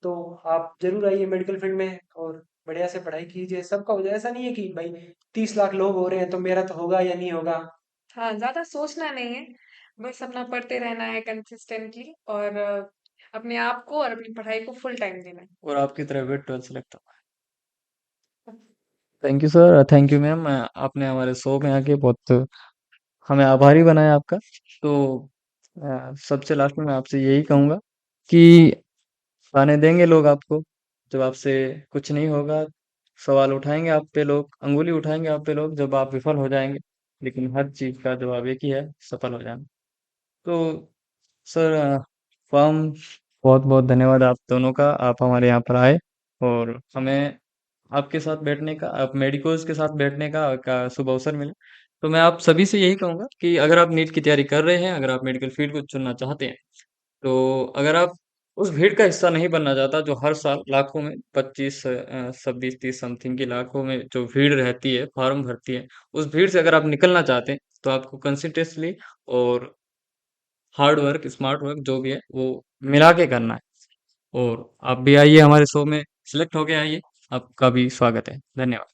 तो आप जरूर आइए मेडिकल फील्ड में, और बढ़िया से पढ़ाई कीजिए, सबका हो जाए। ऐसा नहीं है कि भाई 30 लाख लोग हो रहे हैं तो मेरा तो होगा या नहीं होगा। हाँ, ज़्यादा सोचना नहीं है, बस अपना पढ़ते रहना है कंसिस्टेंटली, और अपने आप को और अपनी पढ़ाई को फुल टाइम देना है। और आपकी तरह wait 12 select. Thank you sir, thank you ma'am, आपने हमारे शो में आके बहुत हमें आभारी बनाया आपका। तो सबसे लास्ट में मैं आपसे यही कहूँगा कि आने देंगे लोग आपको, जब आपसे कुछ नहीं होगा, सवाल उठाएंगे आप पे लोग, अंगुली उठाएंगे आप पे लोग जब आप विफल हो जाएंगे, लेकिन हर चीज का जवाब एक ही है, सफल हो जाना। तो सर, फॉर्म, बहुत बहुत धन्यवाद आप दोनों का, आप हमारे यहाँ पर आए और हमें आपके साथ बैठने का, आप मेडिकोज के साथ बैठने का शुभ अवसर मिला। तो मैं आप सभी से यही कहूंगा कि अगर आप नीट की तैयारी कर रहे हैं, अगर आप मेडिकल फील्ड को चुनना चाहते हैं, तो अगर आप उस भीड़ का हिस्सा नहीं बनना चाहता जो हर साल लाखों में 25 26 30 समथिंग की लाखों में जो भीड़ रहती है फॉर्म भरती है, उस भीड़ से अगर आप निकलना चाहते हैं तो आपको कंसिस्टेंटली और हार्ड वर्क, स्मार्ट वर्क जो भी है वो मिला के करना है। और आप भी आइए हमारे शो में, सिलेक्ट होके आइए, आपका भी स्वागत है। धन्यवाद।